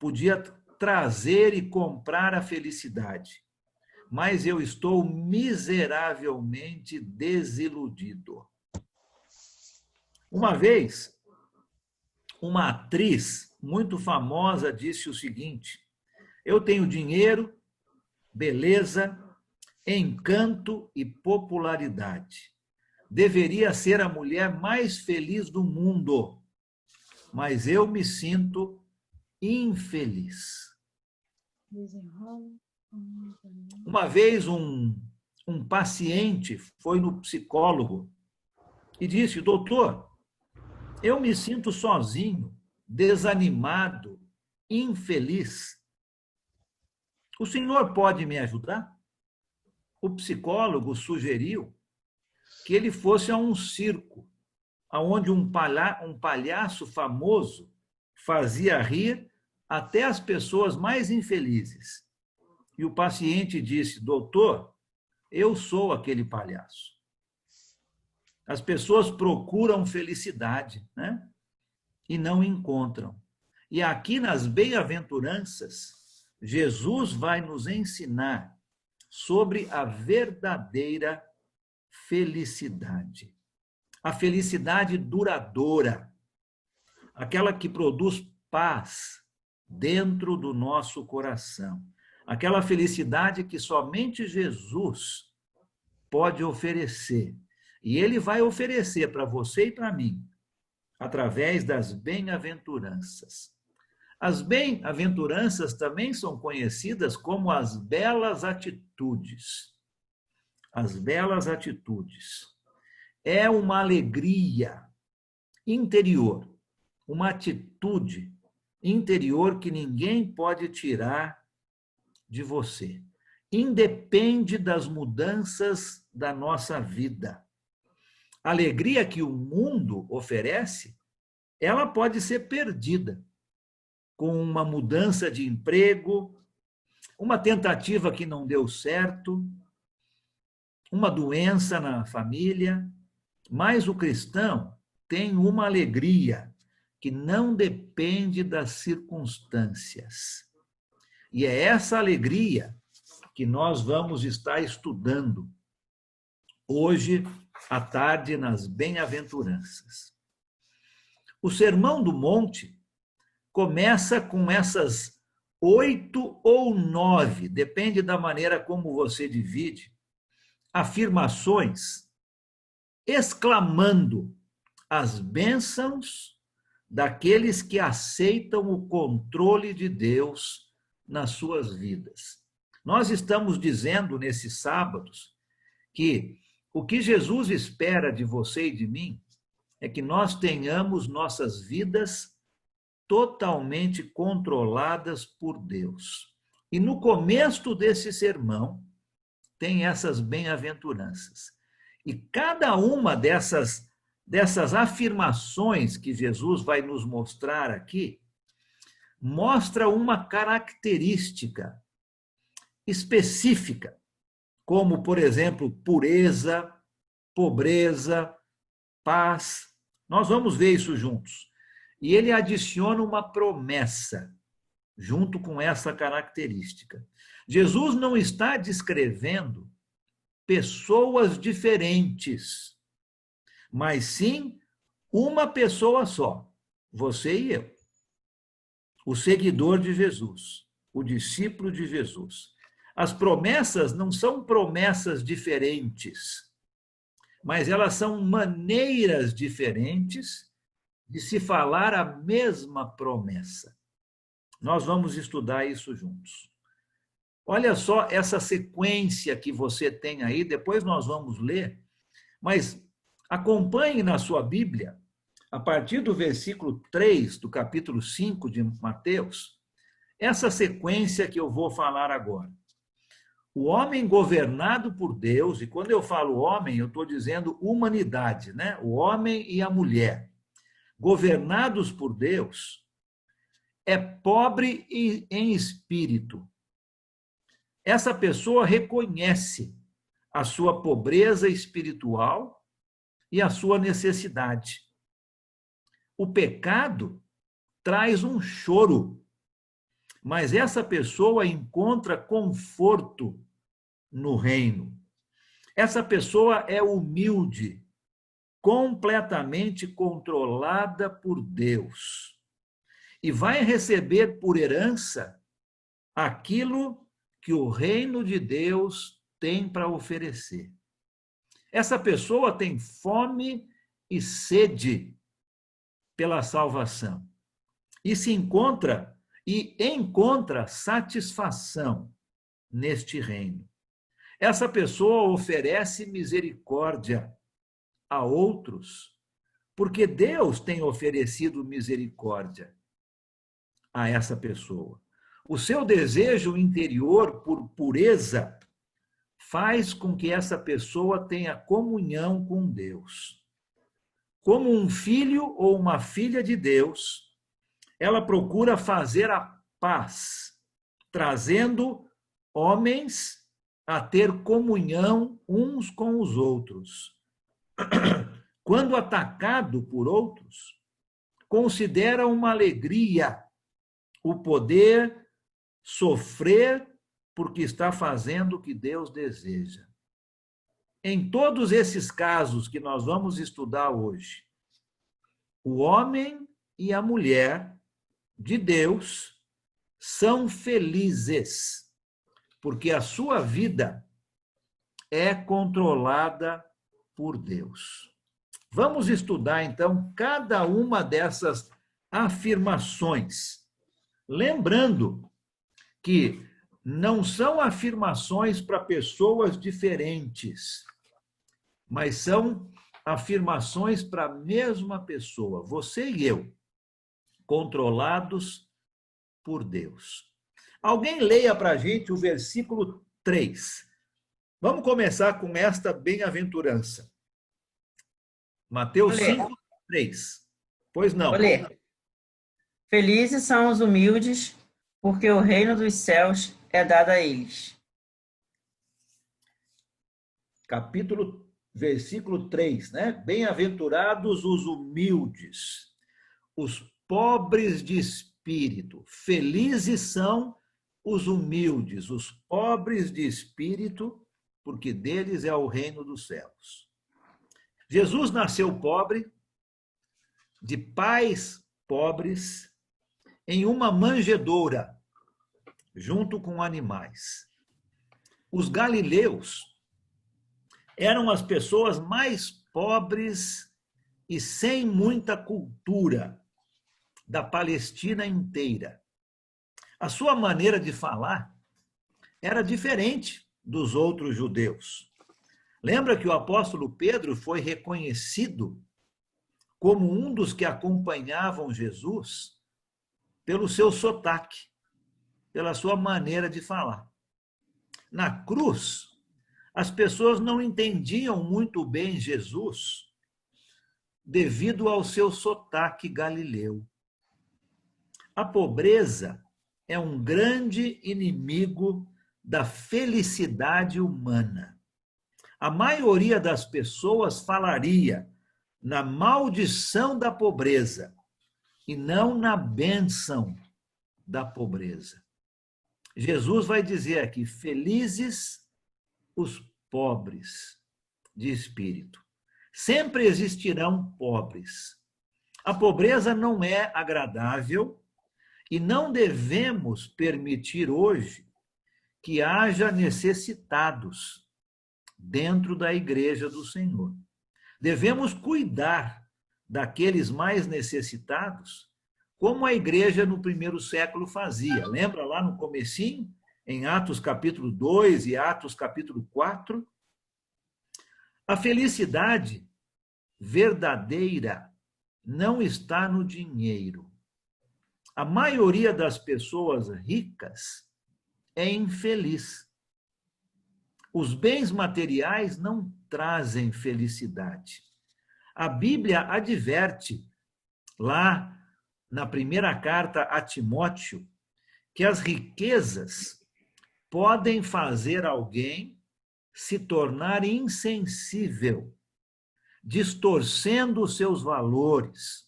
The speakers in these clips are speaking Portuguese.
podia trazer e comprar a felicidade, mas eu estou miseravelmente desiludido. Uma vez, uma atriz muito famosa disse o seguinte: eu tenho dinheiro, beleza, encanto e popularidade. Deveria ser a mulher mais feliz do mundo, mas eu me sinto infeliz. Uma vez um paciente foi no psicólogo e disse: doutor, eu me sinto sozinho, desanimado, infeliz. O senhor pode me ajudar? O psicólogo sugeriu que ele fosse a um circo, onde um palhaço famoso fazia rir até as pessoas mais infelizes. E o paciente disse: doutor, eu sou aquele palhaço. As pessoas procuram felicidade, né? E não encontram. E aqui nas bem-aventuranças, Jesus vai nos ensinar sobre a verdadeira felicidade. A felicidade duradoura, aquela que produz paz dentro do nosso coração. Aquela felicidade que somente Jesus pode oferecer. E ele vai oferecer para você e para mim, através das bem-aventuranças. As bem-aventuranças também são conhecidas como as belas atitudes. As belas atitudes. É uma alegria interior, uma atitude interior que ninguém pode tirar de você. Independe das mudanças da nossa vida. A alegria que o mundo oferece, ela pode ser perdida com uma mudança de emprego, uma tentativa que não deu certo, uma doença na família, mas o cristão tem uma alegria que não depende das circunstâncias. E é essa alegria que nós vamos estar estudando hoje à tarde nas bem-aventuranças. O Sermão do Monte começa com essas 8 ou 9, depende da maneira como você divide, afirmações exclamando as bênçãos daqueles que aceitam o controle de Deus nas suas vidas. Nós estamos dizendo nesses sábados que o que Jesus espera de você e de mim é que nós tenhamos nossas vidas totalmente controladas por Deus. E no começo desse sermão tem essas bem-aventuranças. E cada uma dessas afirmações que Jesus vai nos mostrar aqui, mostra uma característica específica, como, por exemplo, pureza, pobreza, paz. Nós vamos ver isso juntos. E ele adiciona uma promessa junto com essa característica. Jesus não está descrevendo pessoas diferentes, mas sim uma pessoa só, você e eu. O seguidor de Jesus, o discípulo de Jesus. As promessas não são promessas diferentes, mas elas são maneiras diferentes de se falar a mesma promessa. Nós vamos estudar isso juntos. Olha só essa sequência que você tem aí, depois nós vamos ler, mas acompanhe na sua Bíblia, a partir do versículo 3 do capítulo 5 de Mateus, essa sequência que eu vou falar agora. O homem governado por Deus, e quando eu falo homem, eu estou dizendo humanidade, né? O homem e a mulher, governados por Deus, é pobre em espírito. Essa pessoa reconhece a sua pobreza espiritual e a sua necessidade. O pecado traz um choro, mas essa pessoa encontra conforto no reino. Essa pessoa é humilde, completamente controlada por Deus, e vai receber por herança aquilo que o reino de Deus tem para oferecer. Essa pessoa tem fome e sede pela salvação e encontra satisfação neste reino. Essa pessoa oferece misericórdia a outros, porque Deus tem oferecido misericórdia a essa pessoa. O seu desejo interior por pureza faz com que essa pessoa tenha comunhão com Deus. Como um filho ou uma filha de Deus, ela procura fazer a paz, trazendo homens a ter comunhão uns com os outros. Quando atacado por outros, considera uma alegria o poder sofrer porque está fazendo o que Deus deseja. Em todos esses casos que nós vamos estudar hoje, o homem e a mulher de Deus são felizes, porque a sua vida é controlada por Deus. Vamos estudar, então, cada uma dessas afirmações. Lembrando que não são afirmações para pessoas diferentes, mas são afirmações para a mesma pessoa, você e eu, controlados por Deus. Alguém leia para a gente o versículo 3. Vamos começar com esta bem-aventurança. Mateus 5, 3. Pois não. Vou ler. Felizes são os humildes, porque o reino dos céus é dado a eles. Versículo 3, né? Bem-aventurados os humildes, os pobres de espírito. Felizes são os humildes, os pobres de espírito, porque deles é o reino dos céus. Jesus nasceu pobre, de pais pobres, em uma manjedoura, junto com animais. Os galileus eram as pessoas mais pobres e sem muita cultura da Palestina inteira. A sua maneira de falar era diferente dos outros judeus. Lembra que o apóstolo Pedro foi reconhecido como um dos que acompanhavam Jesus pelo seu sotaque, pela sua maneira de falar. Na cruz, as pessoas não entendiam muito bem Jesus devido ao seu sotaque galileu. A pobreza é um grande inimigo da felicidade humana. A maioria das pessoas falaria na maldição da pobreza e não na bênção da pobreza. Jesus vai dizer aqui: felizes os pobres de espírito. Sempre existirão pobres. A pobreza não é agradável e não devemos permitir hoje que haja necessitados dentro da igreja do Senhor. Devemos cuidar daqueles mais necessitados, como a igreja no primeiro século fazia. Lembra lá no comecinho, em Atos capítulo 2 e Atos capítulo 4? A felicidade verdadeira não está no dinheiro. A maioria das pessoas ricas é infeliz. Os bens materiais não trazem felicidade. A Bíblia adverte, lá na primeira carta a Timóteo, que as riquezas podem fazer alguém se tornar insensível, distorcendo os seus valores,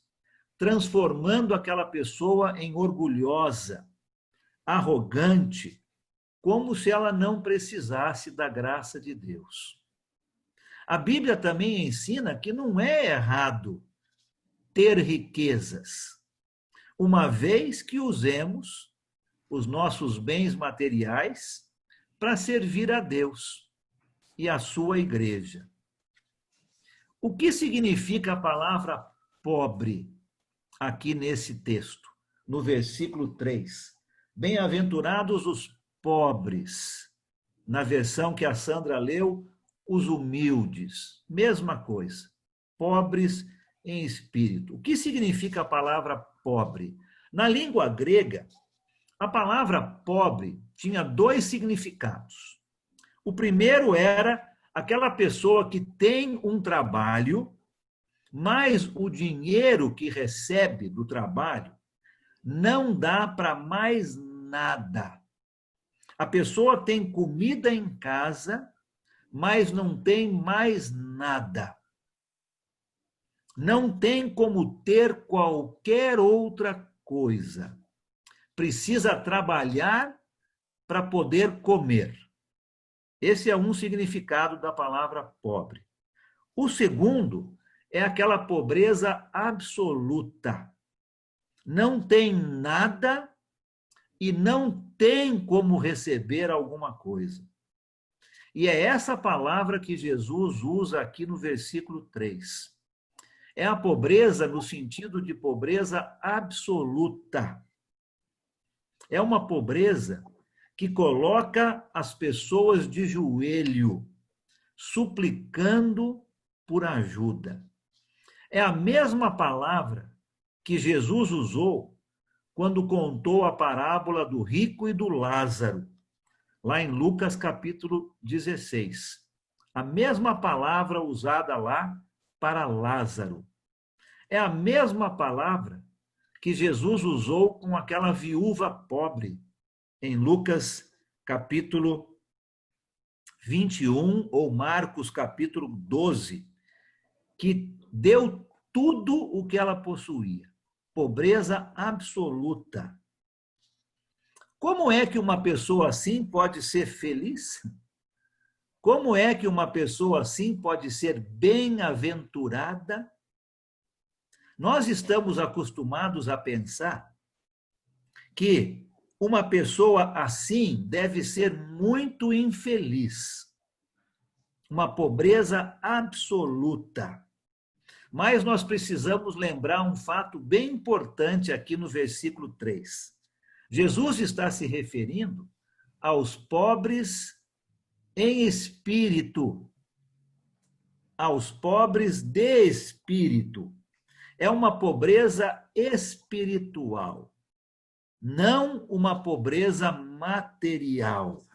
transformando aquela pessoa em orgulhosa, arrogante, como se ela não precisasse da graça de Deus. A Bíblia também ensina que não é errado ter riquezas, uma vez que usemos os nossos bens materiais para servir a Deus e a sua igreja. O que significa a palavra pobre aqui nesse texto, no versículo 3? Bem-aventurados os pobres. Na versão que a Sandra leu, os humildes. Mesma coisa. Pobres em espírito. O que significa a palavra pobre? Na língua grega, a palavra pobre tinha dois significados. O primeiro era aquela pessoa que tem um trabalho, mas o dinheiro que recebe do trabalho não dá para mais nada. A pessoa tem comida em casa, mas não tem mais nada. Não tem como ter qualquer outra coisa. Precisa trabalhar para poder comer. Esse é um significado da palavra pobre. O segundo é aquela pobreza absoluta. Não tem nada e não tem como receber alguma coisa. E é essa palavra que Jesus usa aqui no versículo 3. É a pobreza no sentido de pobreza absoluta. É uma pobreza que coloca as pessoas de joelho, suplicando por ajuda. É a mesma palavra que Jesus usou quando contou a parábola do rico e do Lázaro, lá em Lucas capítulo 16. A mesma palavra usada lá para Lázaro. É a mesma palavra que Jesus usou com aquela viúva pobre, em Lucas capítulo 21, ou Marcos capítulo 12, que deu tudo o que ela possuía. Pobreza absoluta. Como é que uma pessoa assim pode ser feliz? Como é que uma pessoa assim pode ser bem-aventurada? Nós estamos acostumados a pensar que uma pessoa assim deve ser muito infeliz. Uma pobreza absoluta. Mas nós precisamos lembrar um fato bem importante aqui no versículo 3. Jesus está se referindo aos pobres em espírito, aos pobres de espírito. É uma pobreza espiritual, não uma pobreza material.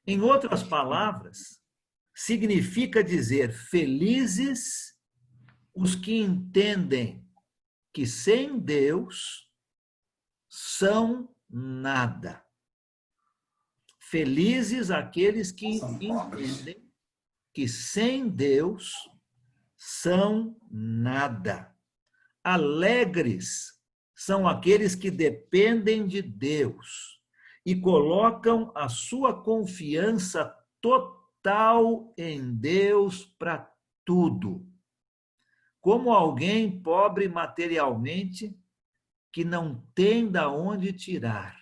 Em outras palavras, significa dizer felizes os que entendem que sem Deus são nada. Felizes aqueles que entendem que sem Deus são nada. Alegres são aqueles que dependem de Deus e colocam a sua confiança total em Deus para tudo. Como alguém pobre materialmente que não tem de onde tirar.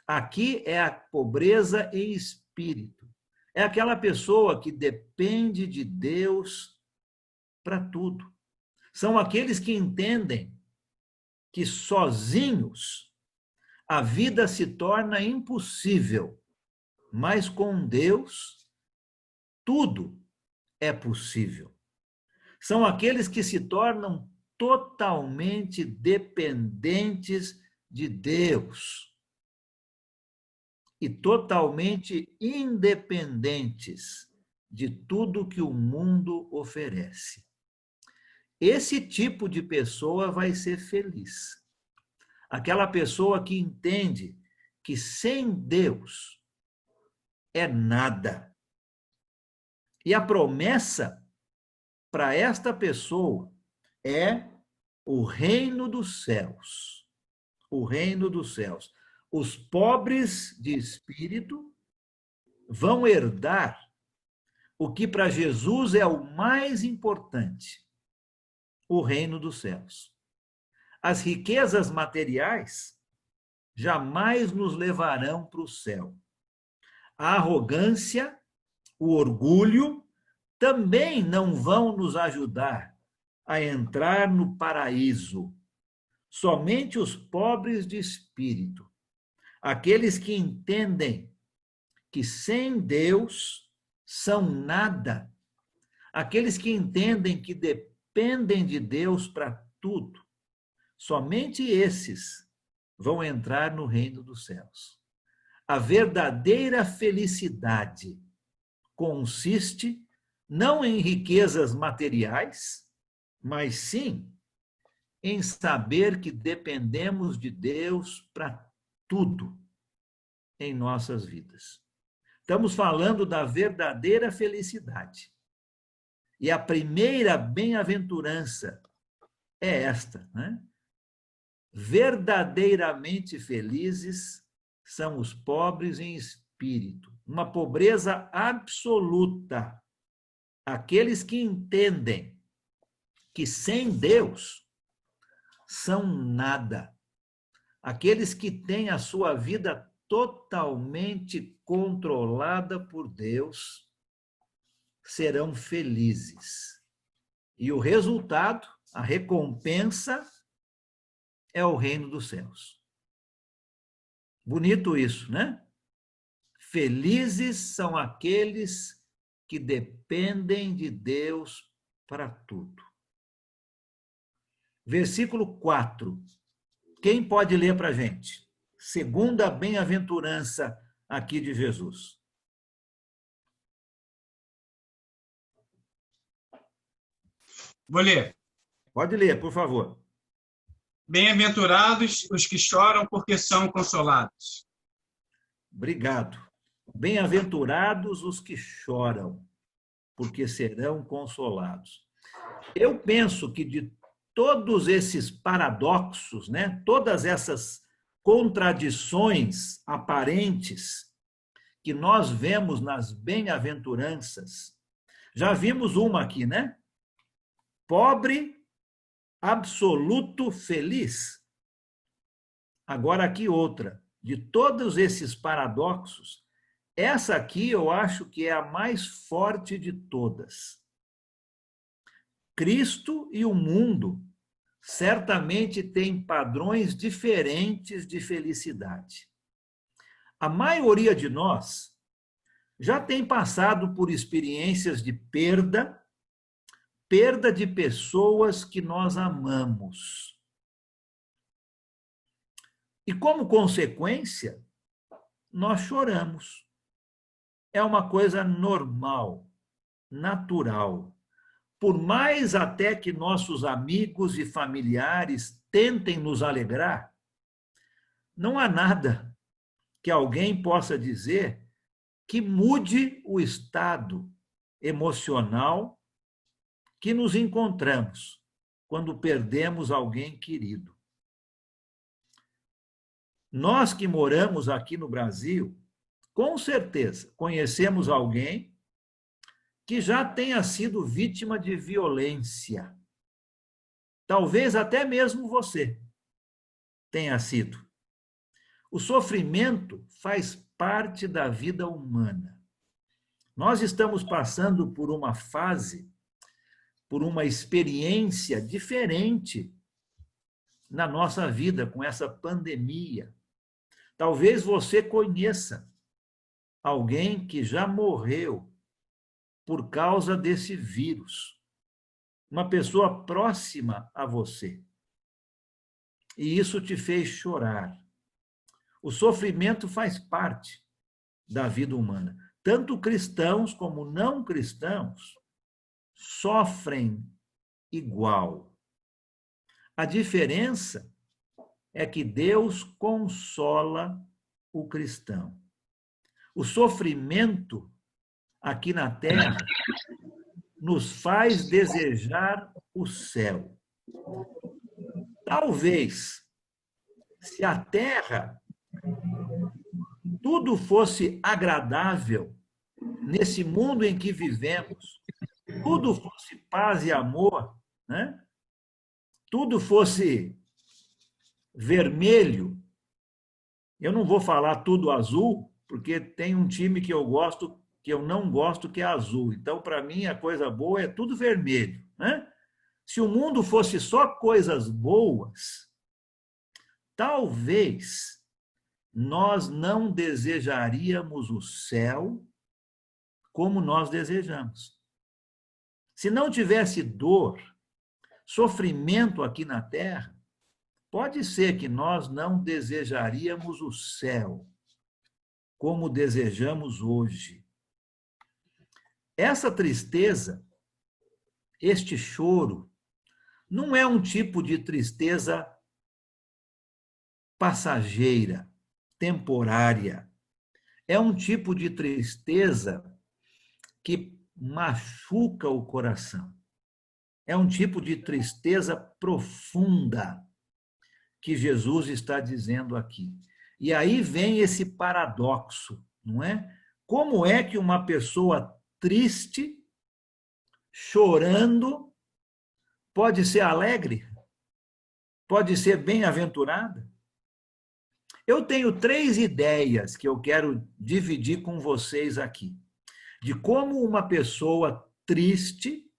Aqui é a pobreza em espírito. É aquela pessoa que depende de Deus para tudo. São aqueles que entendem que sozinhos a vida se torna impossível, mas com Deus tudo é possível. São aqueles que se tornam totalmente dependentes de Deus e totalmente independentes de tudo que o mundo oferece. Esse tipo de pessoa vai ser feliz. Aquela pessoa que entende que sem Deus é nada. E a promessa para esta pessoa é o reino dos céus. O reino dos céus. Os pobres de espírito vão herdar o que para Jesus é o mais importante, o reino dos céus. As riquezas materiais jamais nos levarão para o céu. A arrogância, o orgulho, também não vão nos ajudar a entrar no paraíso. Somente os pobres de espírito, aqueles que entendem que sem Deus são nada, aqueles que entendem que dependem de Deus para tudo, somente esses vão entrar no reino dos céus. A verdadeira felicidade consiste não em riquezas materiais, mas sim em saber que dependemos de Deus para tudo em nossas vidas. Estamos falando da verdadeira felicidade. E a primeira bem-aventurança é esta, né? Verdadeiramente felizes são os pobres em espírito, uma pobreza absoluta. Aqueles que entendem que sem Deus são nada. Aqueles que têm a sua vida totalmente controlada por Deus serão felizes. E o resultado, a recompensa, é o reino dos céus. Bonito isso, né? Felizes são aqueles que dependem de Deus para tudo. Versículo 4. Quem pode ler para a gente? Segunda bem-aventurança aqui de Jesus. Vou ler. Pode ler, por favor. Bem-aventurados os que choram, porque são consolados. Obrigado. Bem-aventurados os que choram, porque serão consolados. Eu penso que de todos esses paradoxos, né, todas essas contradições aparentes que nós vemos nas bem-aventuranças, já vimos uma aqui, né? Pobre, absoluto, feliz. Agora aqui outra. De todos esses paradoxos, essa aqui eu acho que é a mais forte de todas. Cristo e o mundo certamente têm padrões diferentes de felicidade. A maioria de nós já tem passado por experiências de perda de pessoas que nós amamos. E como consequência, nós choramos. É uma coisa normal, natural. Por mais até que nossos amigos e familiares tentem nos alegrar, não há nada que alguém possa dizer que mude o estado emocional que nos encontramos quando perdemos alguém querido. Nós que moramos aqui no Brasil, com certeza conhecemos alguém que já tenha sido vítima de violência. Talvez até mesmo você tenha sido. O sofrimento faz parte da vida humana. Nós estamos passando por uma fase, por uma experiência diferente na nossa vida com essa pandemia. Talvez você conheça alguém que já morreu por causa desse vírus, uma pessoa próxima a você. E isso te fez chorar. O sofrimento faz parte da vida humana. Tanto cristãos como não cristãos sofrem igual. A diferença é que Deus consola o cristão. O sofrimento aqui na terra nos faz desejar o céu. Talvez, se a terra tudo fosse agradável nesse mundo em que vivemos, tudo fosse paz e amor, né? Tudo fosse vermelho, eu não vou falar tudo azul, porque tem um time que eu gosto, que eu não gosto, que é azul. Então, para mim, a coisa boa é tudo vermelho, né? Se o mundo fosse só coisas boas, talvez nós não desejaríamos o céu como nós desejamos. Se não tivesse dor, sofrimento aqui na terra, pode ser que nós não desejaríamos o céu como desejamos hoje. Essa tristeza, este choro, não é um tipo de tristeza passageira, temporária. É um tipo de tristeza que machuca o coração. É um tipo de tristeza profunda que Jesus está dizendo aqui. E aí vem esse paradoxo, não é? Como é que uma pessoa triste, chorando, pode ser alegre? Pode ser bem-aventurada? Eu tenho 3 ideias que eu quero dividir com vocês aqui, de como uma pessoa triste,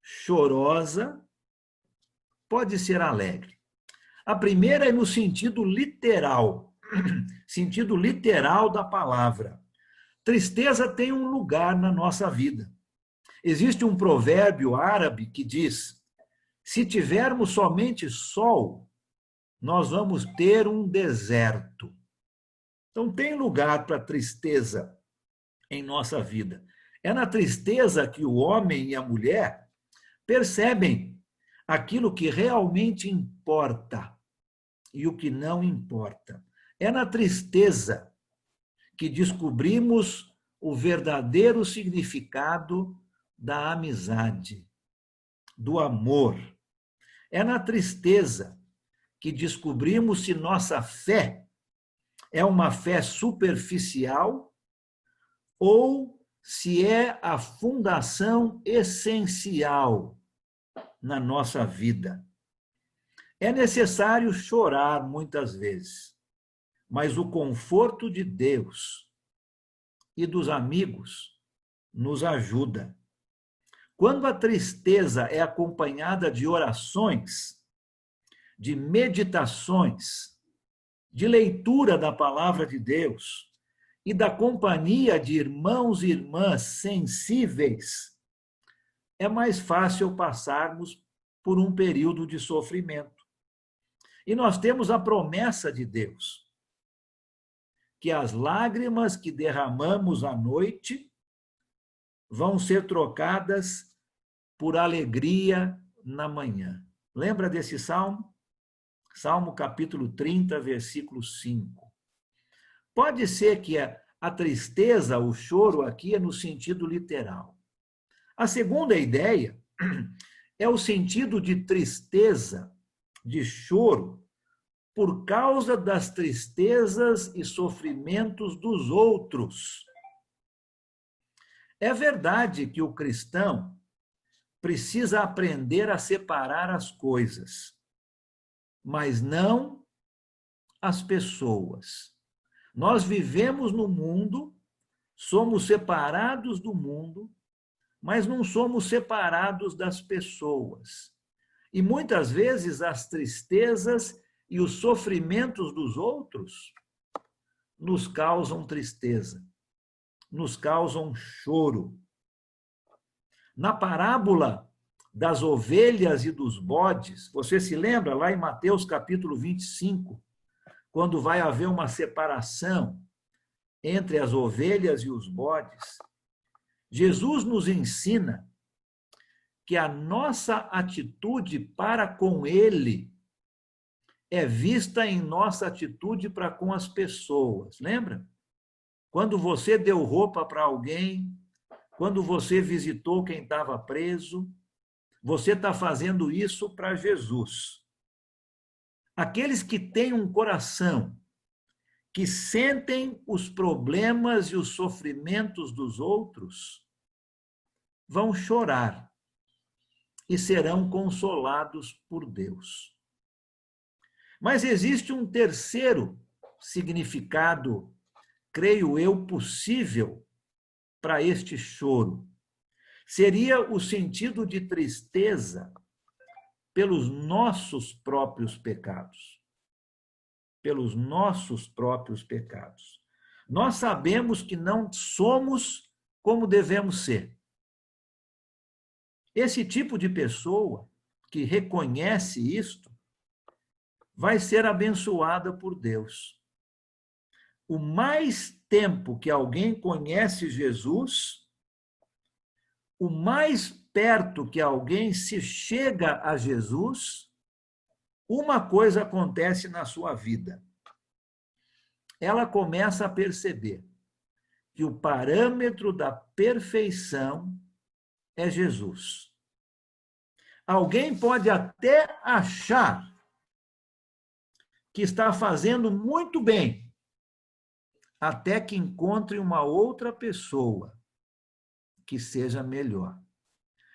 chorosa, pode ser alegre. A primeira é no sentido literal da palavra. Tristeza tem um lugar na nossa vida. Existe um provérbio árabe que diz: se tivermos somente sol, nós vamos ter um deserto. Então, tem lugar para tristeza em nossa vida. É na tristeza que o homem e a mulher percebem aquilo que realmente importa e o que não importa. É na tristeza que descobrimos o verdadeiro significado da amizade, do amor. É na tristeza que descobrimos se nossa fé é uma fé superficial ou se é a fundação essencial na nossa vida. É necessário chorar muitas vezes, mas o conforto de Deus e dos amigos nos ajuda. Quando a tristeza é acompanhada de orações, de meditações, de leitura da palavra de Deus e da companhia de irmãos e irmãs sensíveis, é mais fácil passarmos por um período de sofrimento. E nós temos a promessa de Deus, que as lágrimas que derramamos à noite vão ser trocadas por alegria na manhã. Lembra desse salmo? Salmo capítulo 30, versículo 5. Pode ser que a tristeza, o choro aqui é no sentido literal. A segunda ideia é o sentido de tristeza, de choro, por causa das tristezas e sofrimentos dos outros. É verdade que o cristão precisa aprender a separar as coisas, mas não as pessoas. Nós vivemos no mundo, somos separados do mundo, mas não somos separados das pessoas. E muitas vezes as tristezas e os sofrimentos dos outros nos causam tristeza, nos causam choro. Na parábola das ovelhas e dos bodes, você se lembra lá em Mateus capítulo 25, quando vai haver uma separação entre as ovelhas e os bodes? Jesus nos ensina que a nossa atitude para com ele é vista em nossa atitude para com as pessoas. Lembra? Quando você deu roupa para alguém, quando você visitou quem estava preso, você está fazendo isso para Jesus. Aqueles que têm um coração que sentem os problemas e os sofrimentos dos outros vão chorar e serão consolados por Deus. Mas existe um terceiro significado, creio eu, possível para este choro. Seria o sentido de tristeza pelos nossos próprios pecados. Pelos nossos próprios pecados. Nós sabemos que não somos como devemos ser. Esse tipo de pessoa que reconhece isto vai ser abençoada por Deus. O mais tempo que alguém conhece Jesus, o mais perto que alguém se chega a Jesus, uma coisa acontece na sua vida. Ela começa a perceber que o parâmetro da perfeição é Jesus. Alguém pode até achar que está fazendo muito bem, até que encontre uma outra pessoa que seja melhor.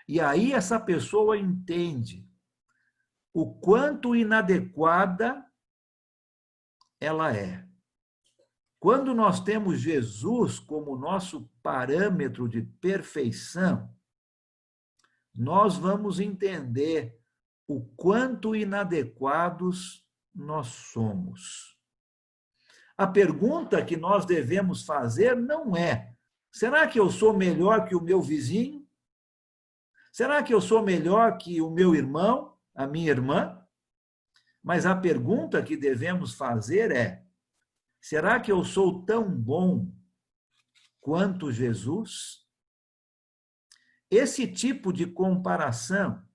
E aí essa pessoa entende o quanto inadequada ela é. Quando nós temos Jesus como nosso parâmetro de perfeição, nós vamos entender o quanto inadequados nós somos. A pergunta que nós devemos fazer não é: será que eu sou melhor que o meu vizinho? Será que eu sou melhor que o meu irmão, a minha irmã? Mas a pergunta que devemos fazer é: será que eu sou tão bom quanto Jesus? Esse tipo de comparação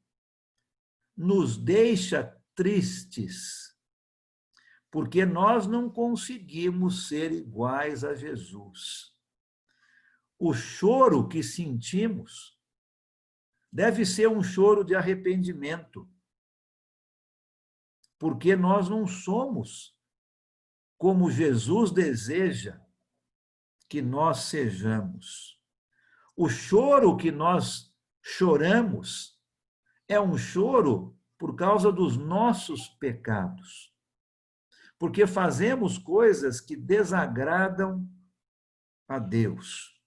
nos deixa tristes, porque nós não conseguimos ser iguais a Jesus. O choro que sentimos deve ser um choro de arrependimento, porque nós não somos como Jesus deseja que nós sejamos. O choro que nós choramos é um choro por causa dos nossos pecados, porque fazemos coisas que desagradam a Deus.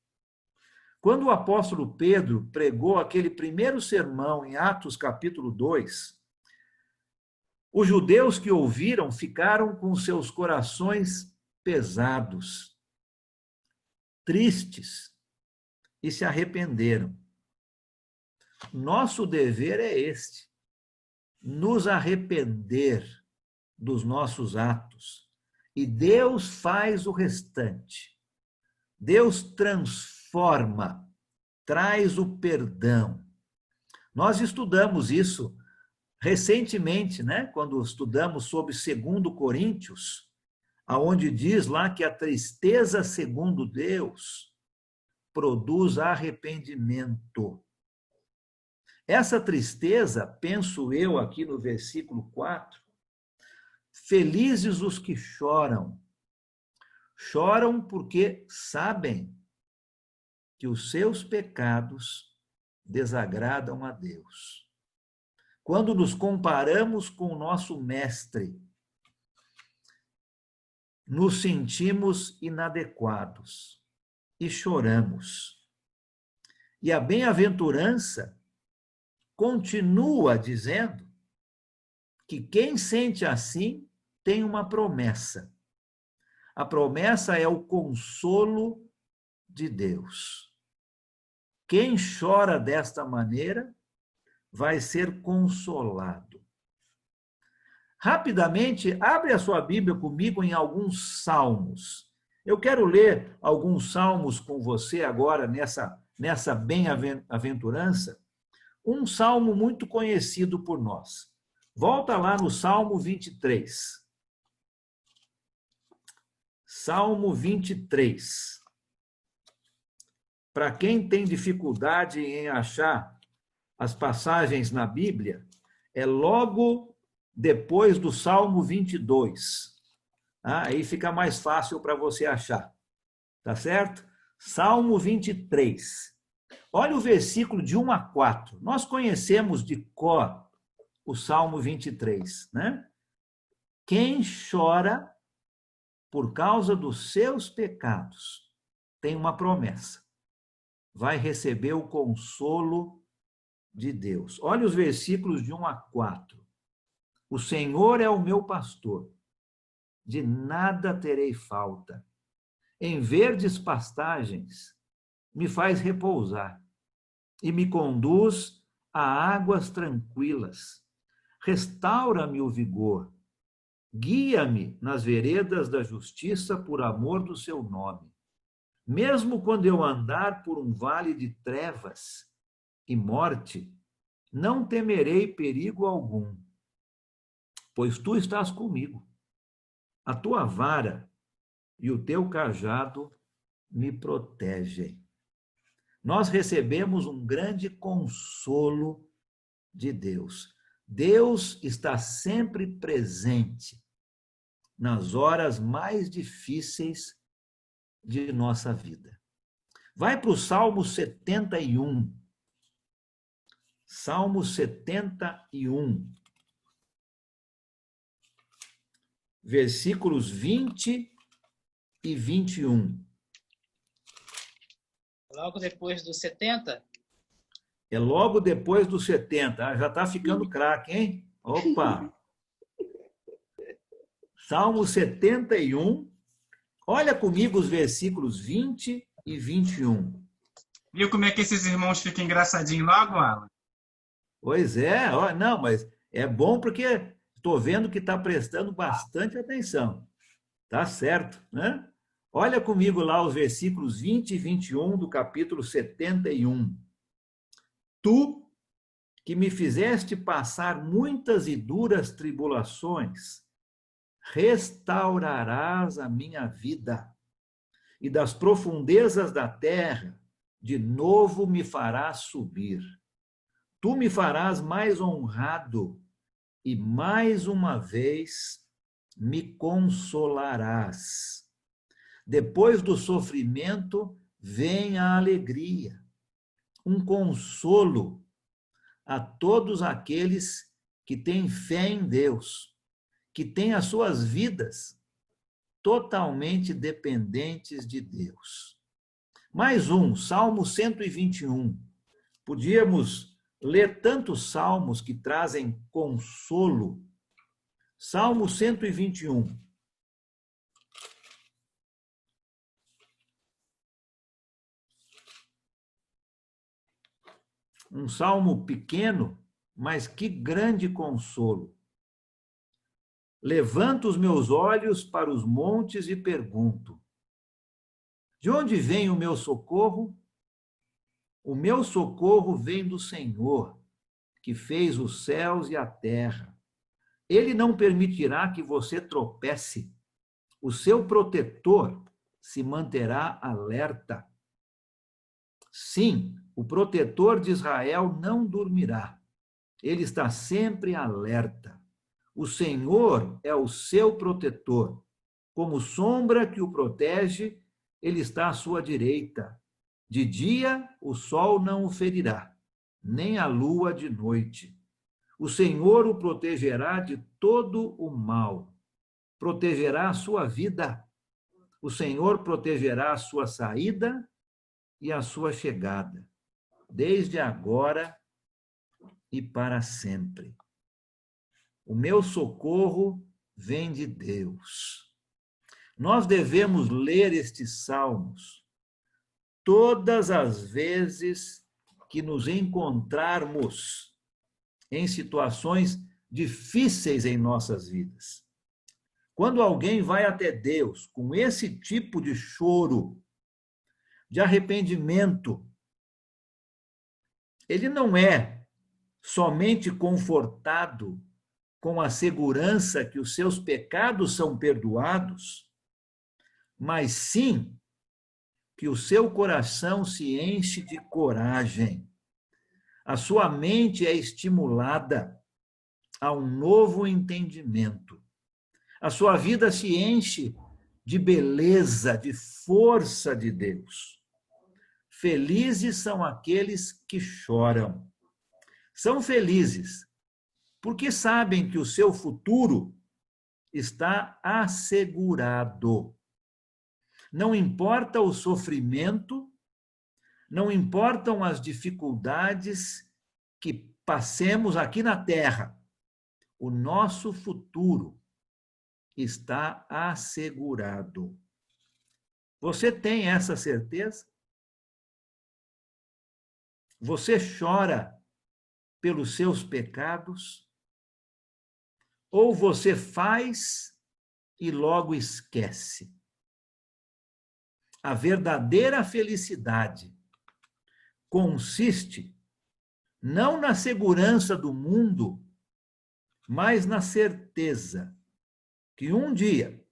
Quando o apóstolo Pedro pregou aquele primeiro sermão em Atos capítulo 2, os judeus que ouviram ficaram com seus corações pesados, tristes, e se arrependeram. Nosso dever é este: nos arrepender dos nossos atos. E Deus faz o restante. Deus transforma, traz o perdão. Nós estudamos isso recentemente, né? Quando estudamos sobre 2 Coríntios, aonde diz lá que a tristeza segundo Deus produz arrependimento. Essa tristeza, penso eu aqui no versículo 4, felizes os que choram. Choram porque sabem que os seus pecados desagradam a Deus. Quando nos comparamos com o nosso mestre, nos sentimos inadequados e choramos. E a bem-aventurança continua dizendo que quem sente assim tem uma promessa. A promessa é o consolo de Deus. Quem chora desta maneira vai ser consolado. Rapidamente, abre a sua Bíblia comigo em alguns salmos. Eu quero ler alguns salmos com você agora nessa bem-aventurança. Um salmo muito conhecido por nós. Volta lá no Salmo 23. Salmo 23. Para quem tem dificuldade em achar as passagens na Bíblia, é logo depois do Salmo 22. Aí fica mais fácil para você achar. Tá certo? Salmo 23. Olha o versículo de 1 a 4. Nós conhecemos de cor o Salmo 23, né? Quem chora por causa dos seus pecados tem uma promessa. Vai receber o consolo de Deus. Olha os versículos de 1 a 4. O Senhor é o meu pastor, de nada terei falta. Em verdes pastagens me faz repousar e me conduz a águas tranquilas. Restaura-me o vigor, guia-me nas veredas da justiça por amor do seu nome. Mesmo quando eu andar por um vale de trevas e morte, não temerei perigo algum, pois tu estás comigo. A tua vara e o teu cajado me protegem. Nós recebemos um grande consolo de Deus. Deus está sempre presente nas horas mais difíceis de nossa vida. Vai para o Salmo 71. Salmo 71. Versículos 20 e 21. Logo depois dos 70? É logo depois dos 70. Já está ficando craque, hein? Opa! Salmo 71. Olha comigo os versículos 20 e 21. Viu como é que esses irmãos ficam engraçadinhos logo, Alan? Pois é, não, mas é bom porque estou vendo que está prestando bastante atenção. Tá certo, né? Olha comigo lá os versículos 20 e 21 do capítulo 71. Tu, que me fizeste passar muitas e duras tribulações, restaurarás a minha vida, e das profundezas da terra, de novo me farás subir. Tu me farás mais honrado, e mais uma vez me consolarás. Depois do sofrimento vem a alegria, um consolo a todos aqueles que têm fé em Deus, que têm as suas vidas totalmente dependentes de Deus. Mais um, Salmo 121. Podíamos ler tantos salmos que trazem consolo. Salmo 121. Um salmo pequeno, mas que grande consolo. Levanto os meus olhos para os montes e pergunto: de onde vem o meu socorro? O meu socorro vem do Senhor, que fez os céus e a terra. Ele não permitirá que você tropece. O seu protetor se manterá alerta. Sim, o protetor de Israel não dormirá. Ele está sempre alerta. O Senhor é o seu protetor. Como sombra que o protege, ele está à sua direita. De dia, o sol não o ferirá, nem a lua de noite. O Senhor o protegerá de todo o mal. Protegerá a sua vida. O Senhor protegerá a sua saída e a sua chegada, desde agora e para sempre. O meu socorro vem de Deus. Nós devemos ler estes salmos todas as vezes que nos encontrarmos em situações difíceis em nossas vidas. Quando alguém vai até Deus com esse tipo de choro, de arrependimento, ele não é somente confortado com a segurança que os seus pecados são perdoados, mas sim que o seu coração se enche de coragem. A sua mente é estimulada a um novo entendimento. A sua vida se enche de beleza, de força de Deus. Felizes são aqueles que choram. São felizes porque sabem que o seu futuro está assegurado. Não importa o sofrimento, não importam as dificuldades que passemos aqui na Terra, o nosso futuro está assegurado. Você tem essa certeza? Você chora pelos seus pecados? Ou você faz e logo esquece? A verdadeira felicidade consiste não na segurança do mundo, mas na certeza que um dia,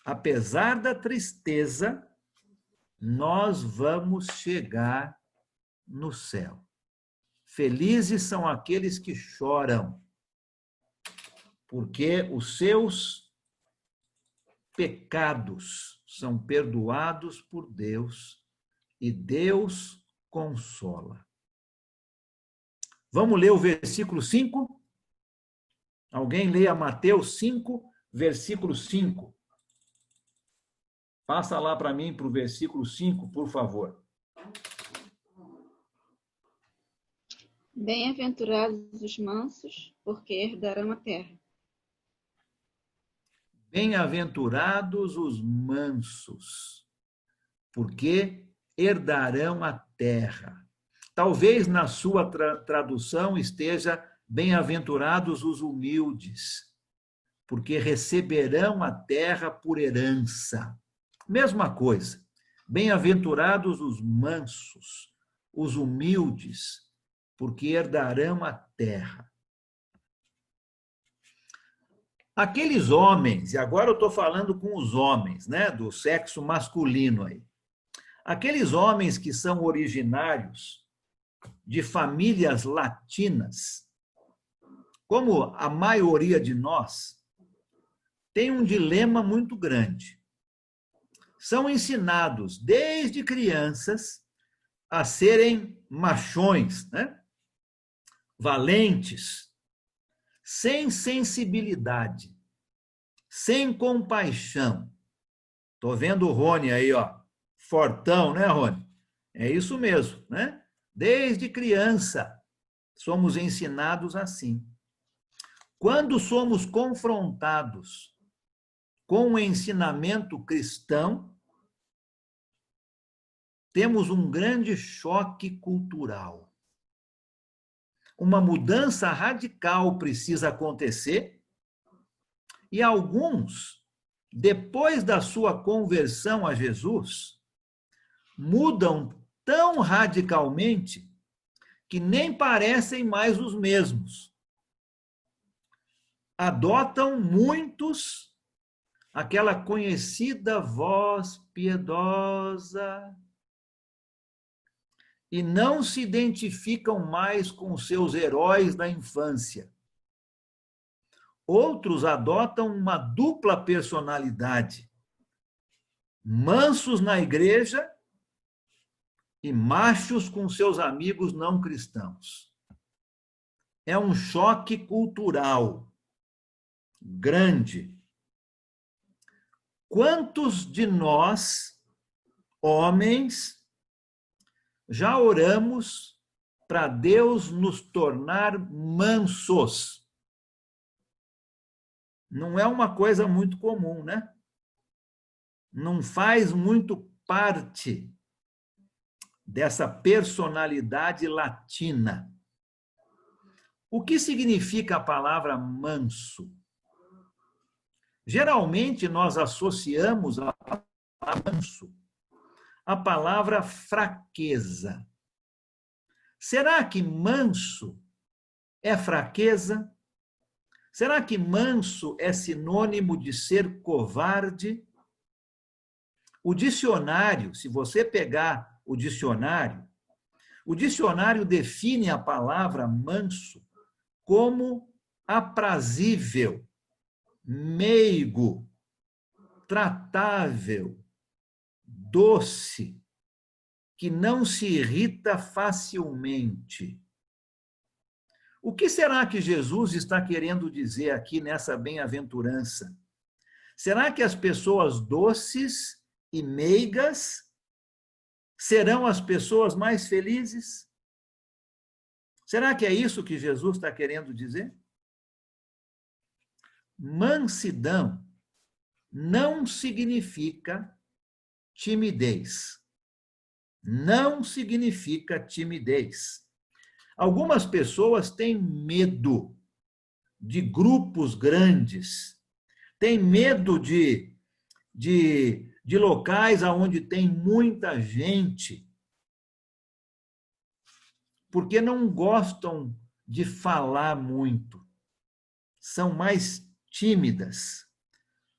apesar da tristeza, nós vamos chegar no céu. Felizes são aqueles que choram, porque os seus pecados são perdoados por Deus e Deus consola. Vamos ler o versículo 5? Alguém leia Mateus 5, versículo 5. Passa lá para mim, para o versículo 5, por favor. Bem-aventurados os mansos, porque herdarão a terra. Bem-aventurados os mansos, porque herdarão a terra. Talvez na sua tradução esteja bem-aventurados os humildes, porque receberão a terra por herança. Mesma coisa. Bem-aventurados os mansos, os humildes, porque herdarão a terra. Aqueles homens, e agora eu estou falando com os homens, né, do sexo masculino aí. Aqueles homens que são originários de famílias latinas, como a maioria de nós, tem um dilema muito grande. São ensinados desde crianças a serem machões, né? Valentes, sem sensibilidade, sem compaixão. Estou vendo o Rony aí, ó, fortão, né, Rony? É isso mesmo, né? Desde criança, somos ensinados assim. Quando somos confrontados com o ensinamento cristão, temos um grande choque cultural. Uma mudança radical precisa acontecer e alguns, depois da sua conversão a Jesus, mudam tão radicalmente que nem parecem mais os mesmos. Adotam muitos aquela conhecida voz piedosa e não se identificam mais com seus heróis da infância. Outros adotam uma dupla personalidade, mansos na igreja e machos com seus amigos não cristãos. É um choque cultural grande. Quantos de nós, homens, já oramos para Deus nos tornar mansos? Não é uma coisa muito comum, né? Não faz muito parte dessa personalidade latina. O que significa a palavra manso? Geralmente nós associamos a palavra manso a palavra fraqueza. Será que manso é fraqueza? Será que manso é sinônimo de ser covarde? O dicionário, se você pegar o dicionário define a palavra manso como aprazível, meigo, tratável, doce, que não se irrita facilmente. O que será que Jesus está querendo dizer aqui nessa bem-aventurança? Será que as pessoas doces e meigas serão as pessoas mais felizes? Será que é isso que Jesus está querendo dizer? Mansidão não significa timidez. Não significa timidez. Algumas pessoas têm medo de grupos grandes, têm medo de locais onde tem muita gente, porque não gostam de falar muito, são mais tímidas.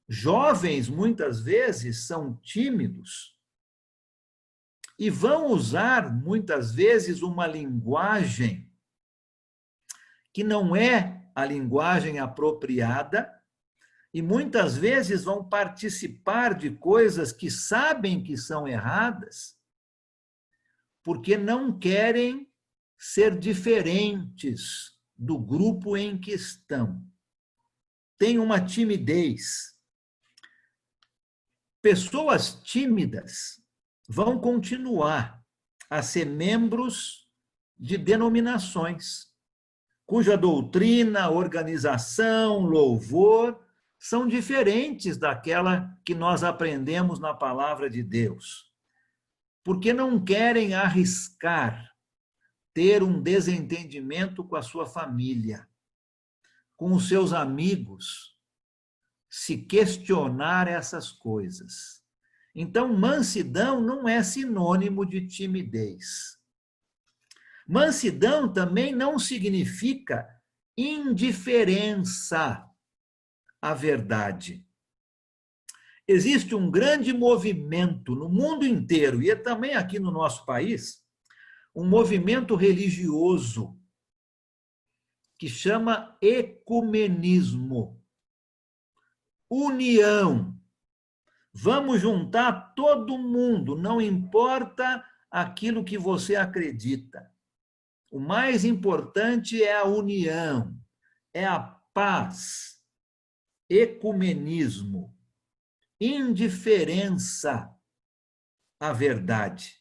Jovens, muitas vezes, são tímidos e vão usar, muitas vezes, uma linguagem que não é a linguagem apropriada e, muitas vezes, vão participar de coisas que sabem que são erradas porque não querem ser diferentes do grupo em que estão. Tem uma timidez. Pessoas tímidas vão continuar a ser membros de denominações, cuja doutrina, organização, louvor são diferentes daquela que nós aprendemos na palavra de Deus, porque não querem arriscar ter um desentendimento com a sua família, com os seus amigos, se questionar essas coisas. Então, mansidão não é sinônimo de timidez. Mansidão também não significa indiferença à verdade. Existe um grande movimento no mundo inteiro, e também aqui no nosso país, um movimento religioso que chama ecumenismo. União. Vamos juntar todo mundo, não importa aquilo que você acredita. O mais importante é a união, é a paz. Ecumenismo. Indiferença à verdade.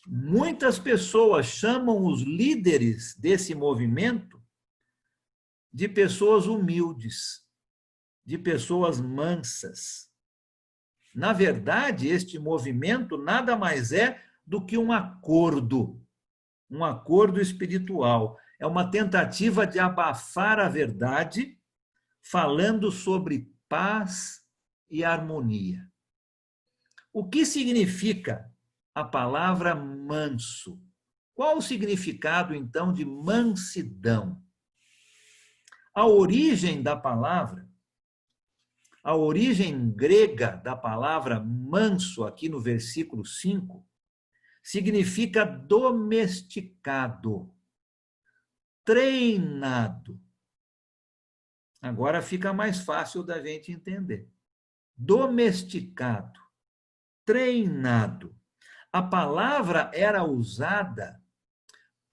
Muitas pessoas chamam os líderes desse movimento de pessoas humildes, de pessoas mansas. Na verdade, este movimento nada mais é do que um acordo espiritual. É uma tentativa de abafar a verdade, falando sobre paz e harmonia. O que significa a palavra manso? Qual o significado, então, de mansidão? A origem da palavra, a origem grega da palavra manso, aqui no versículo 5, significa domesticado, treinado. Agora fica mais fácil da gente entender. Domesticado, treinado. A palavra era usada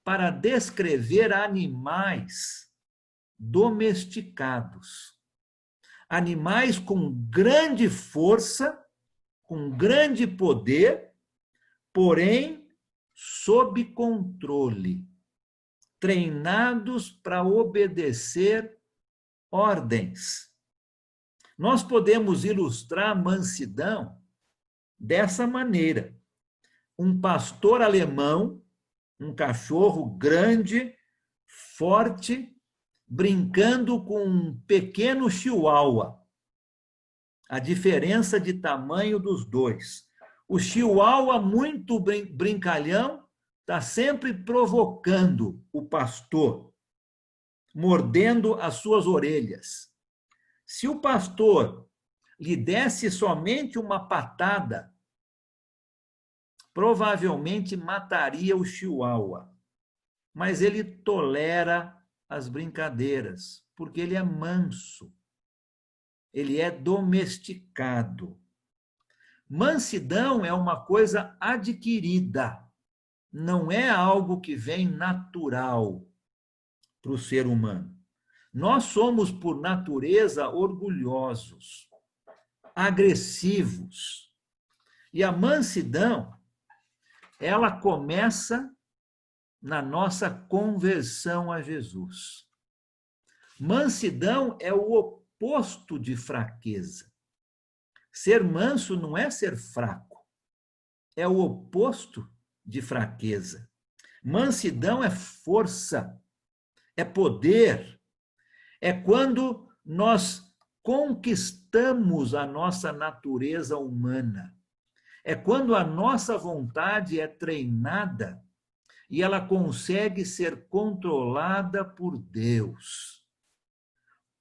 para descrever animais domesticados. Animais com grande força, com grande poder, porém sob controle, treinados para obedecer ordens. Nós podemos ilustrar a mansidão dessa maneira. Um pastor alemão, um cachorro grande, forte, brincando com um pequeno chihuahua. A diferença de tamanho dos dois. O chihuahua, muito brincalhão, está sempre provocando o pastor, mordendo as suas orelhas. Se o pastor lhe desse somente uma patada, provavelmente mataria o chihuahua. Mas ele tolera as brincadeiras, porque ele é manso, ele é domesticado. Mansidão é uma coisa adquirida, não é algo que vem natural para o ser humano. Nós somos, por natureza, orgulhosos, agressivos. E a mansidão, ela começa na nossa conversão a Jesus. Mansidão é o oposto de fraqueza. Ser manso não é ser fraco, é o oposto de fraqueza. Mansidão é força, é poder, é quando nós conquistamos a nossa natureza humana, é quando a nossa vontade é treinada e ela consegue ser controlada por Deus.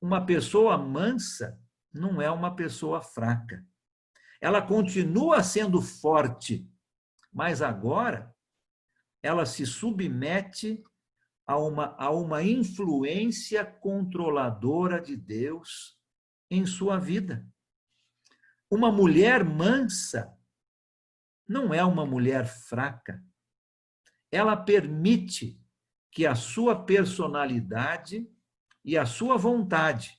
Uma pessoa mansa não é uma pessoa fraca. Ela continua sendo forte, mas agora ela se submete a uma influência controladora de Deus em sua vida. Uma mulher mansa não é uma mulher fraca. Ela permite que a sua personalidade e a sua vontade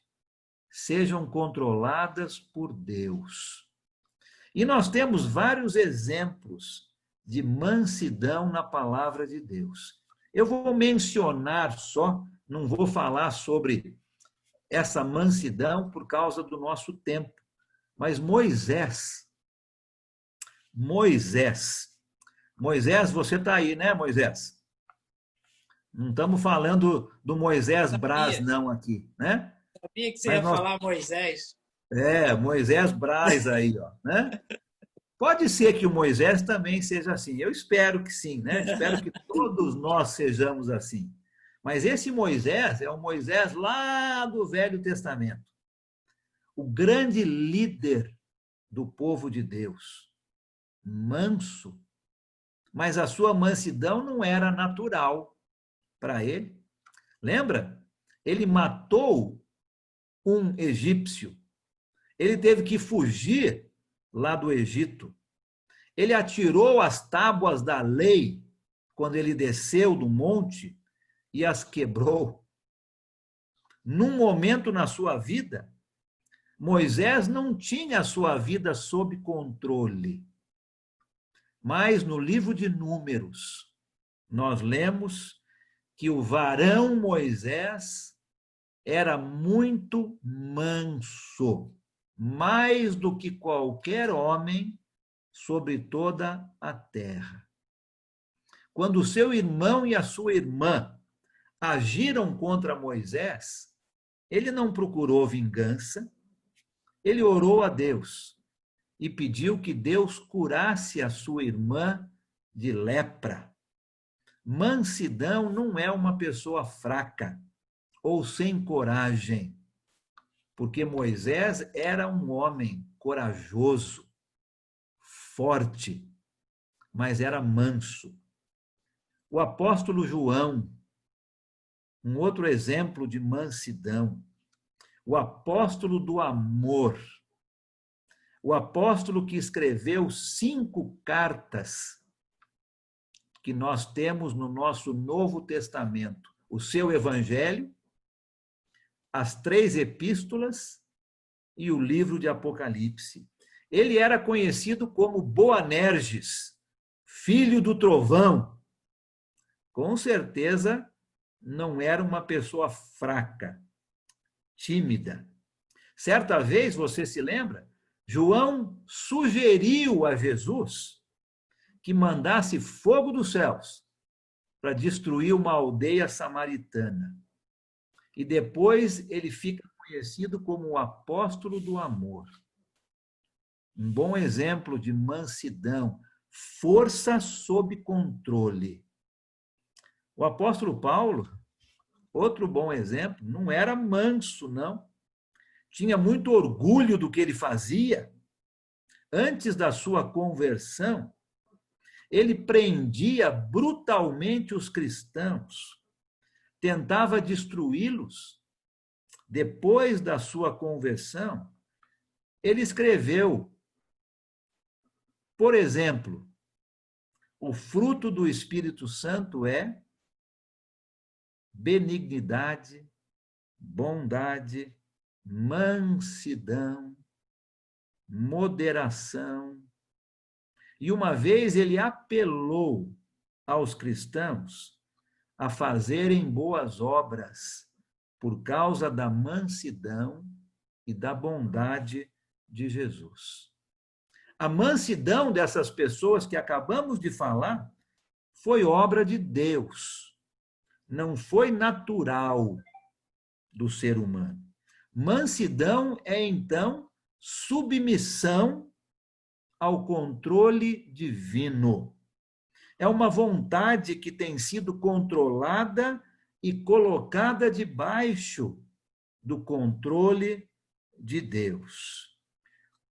sejam controladas por Deus. E nós temos vários exemplos de mansidão na palavra de Deus. Eu vou mencionar só, não vou falar sobre essa mansidão por causa do nosso tempo, mas Moisés, você está aí, né, Moisés? Não estamos falando do Moisés Braz, não, aqui, né? Sabia que você ia falar Moisés. Moisés Braz aí, ó, né? Pode ser que o Moisés também seja assim. Eu espero que sim, né? Espero que todos nós sejamos assim. Mas esse Moisés é o Moisés lá do Velho Testamento. O grande líder do povo de Deus. Manso. Mas a sua mansidão não era natural para ele. Lembra? Ele matou um egípcio. Ele teve que fugir lá do Egito. Ele atirou as tábuas da lei quando ele desceu do monte e as quebrou. Num momento na sua vida, Moisés não tinha a sua vida sob controle. Mas no livro de Números, nós lemos que o varão Moisés era muito manso, mais do que qualquer homem sobre toda a terra. Quando o seu irmão e a sua irmã agiram contra Moisés, ele não procurou vingança, ele orou a Deus e pediu que Deus curasse a sua irmã de lepra. Mansidão não é uma pessoa fraca ou sem coragem, porque Moisés era um homem corajoso, forte, mas era manso. O apóstolo João, um outro exemplo de mansidão, o apóstolo do amor, o apóstolo que escreveu 5 cartas que nós temos no nosso Novo Testamento, o seu Evangelho, as 3 epístolas e o livro de Apocalipse. Ele era conhecido como Boanerges, filho do trovão. Com certeza não era uma pessoa fraca, tímida. Certa vez, você se lembra? João sugeriu a Jesus que mandasse fogo dos céus para destruir uma aldeia samaritana. E depois ele fica conhecido como o apóstolo do amor. Um bom exemplo de mansidão, força sob controle. O apóstolo Paulo, outro bom exemplo, não era manso, não. Tinha muito orgulho do que ele fazia. Antes da sua conversão, ele prendia brutalmente os cristãos, tentava destruí-los. Depois da sua conversão, Ele escreveu, por exemplo, o fruto do Espírito Santo é benignidade, bondade, mansidão, moderação. E uma vez ele apelou aos cristãos a fazerem boas obras por causa da mansidão e da bondade de Jesus. A mansidão dessas pessoas que acabamos de falar foi obra de Deus, não foi natural do ser humano. Mansidão é, então, submissão ao controle divino. É uma vontade que tem sido controlada e colocada debaixo do controle de Deus.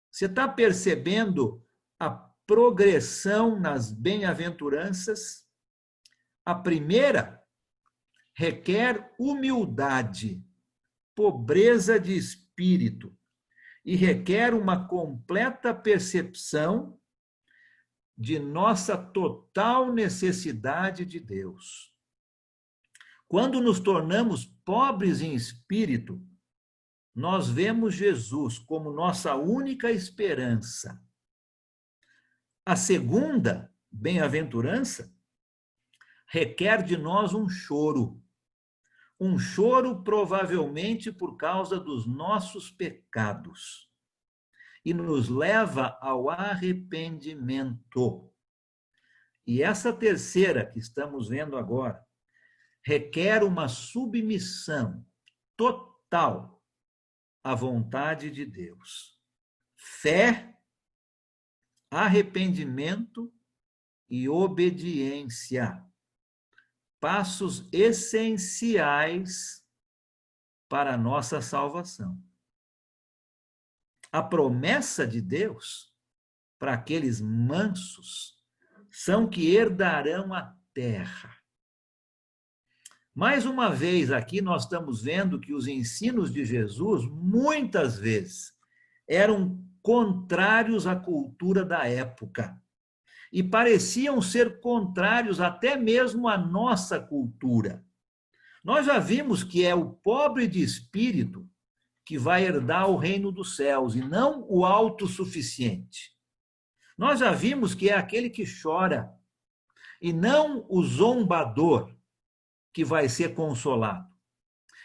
Você está percebendo a progressão nas bem-aventuranças? A primeira requer humildade, pobreza de espírito, e requer uma completa percepção de nossa total necessidade de Deus. Quando nos tornamos pobres em espírito, nós vemos Jesus como nossa única esperança. A segunda bem-aventurança requer de nós um choro provavelmente por causa dos nossos pecados, e nos leva ao arrependimento. E essa terceira que estamos vendo agora requer uma submissão total à vontade de Deus. Fé, arrependimento e obediência. Passos essenciais para a nossa salvação. A promessa de Deus para aqueles mansos são que herdarão a terra. Mais uma vez aqui nós estamos vendo que os ensinos de Jesus, muitas vezes, eram contrários à cultura da época e pareciam ser contrários até mesmo à nossa cultura. Nós já vimos que é o pobre de espírito que vai herdar o reino dos céus e não o autossuficiente. Nós já vimos que é aquele que chora e não o zombador que vai ser consolado.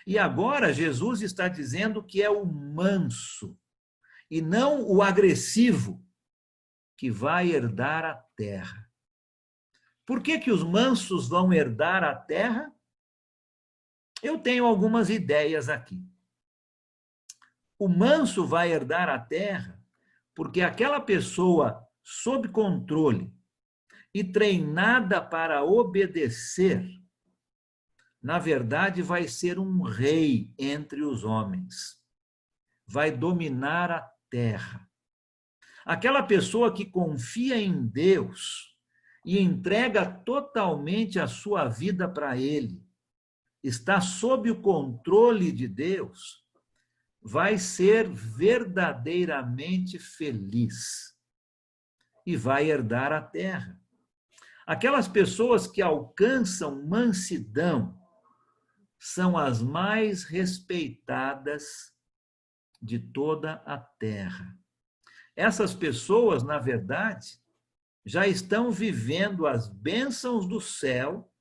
E agora Jesus está dizendo que é o manso e não o agressivo que vai herdar a terra. Por que os mansos vão herdar a terra? Eu tenho algumas ideias aqui. O manso vai herdar a terra porque aquela pessoa sob controle e treinada para obedecer, na verdade, vai ser um rei entre os homens. Vai dominar a terra. Aquela pessoa que confia em Deus e entrega totalmente a sua vida para Ele, está sob o controle de Deus, vai ser verdadeiramente feliz e vai herdar a terra. Aquelas pessoas que alcançam mansidão são as mais respeitadas de toda a terra. Essas pessoas, na verdade, já estão vivendo as bênçãos do céu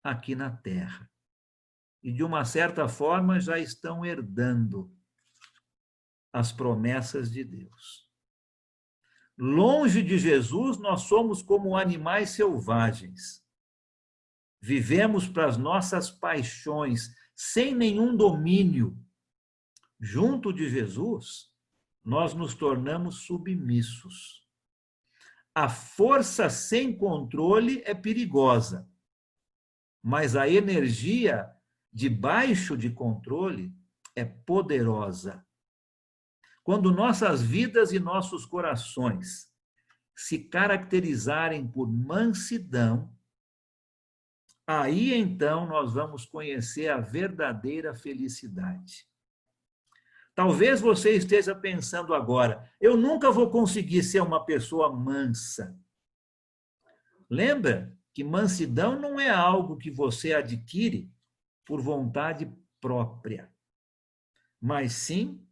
aqui na terra. E, de uma certa forma, já estão herdando as promessas de Deus. Longe de Jesus, nós somos como animais selvagens. Vivemos para as nossas paixões, sem nenhum domínio. Junto de Jesus, nós nos tornamos submissos. A força sem controle é perigosa, mas a energia debaixo de controle é poderosa. Quando nossas vidas e nossos corações se caracterizarem por mansidão, aí então nós vamos conhecer a verdadeira felicidade. Talvez você esteja pensando agora, eu nunca vou conseguir ser uma pessoa mansa. Lembra que mansidão não é algo que você adquire por vontade própria, mas sim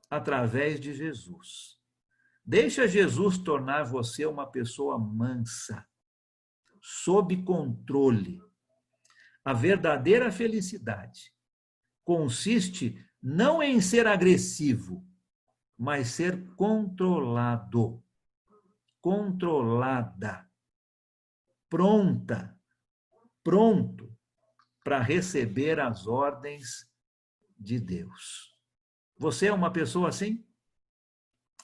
através de Jesus. Deixa Jesus tornar você uma pessoa mansa, sob controle. A verdadeira felicidade consiste não em ser agressivo, mas ser controlado, controlada, pronta, pronto para receber as ordens de Deus. Você é uma pessoa assim?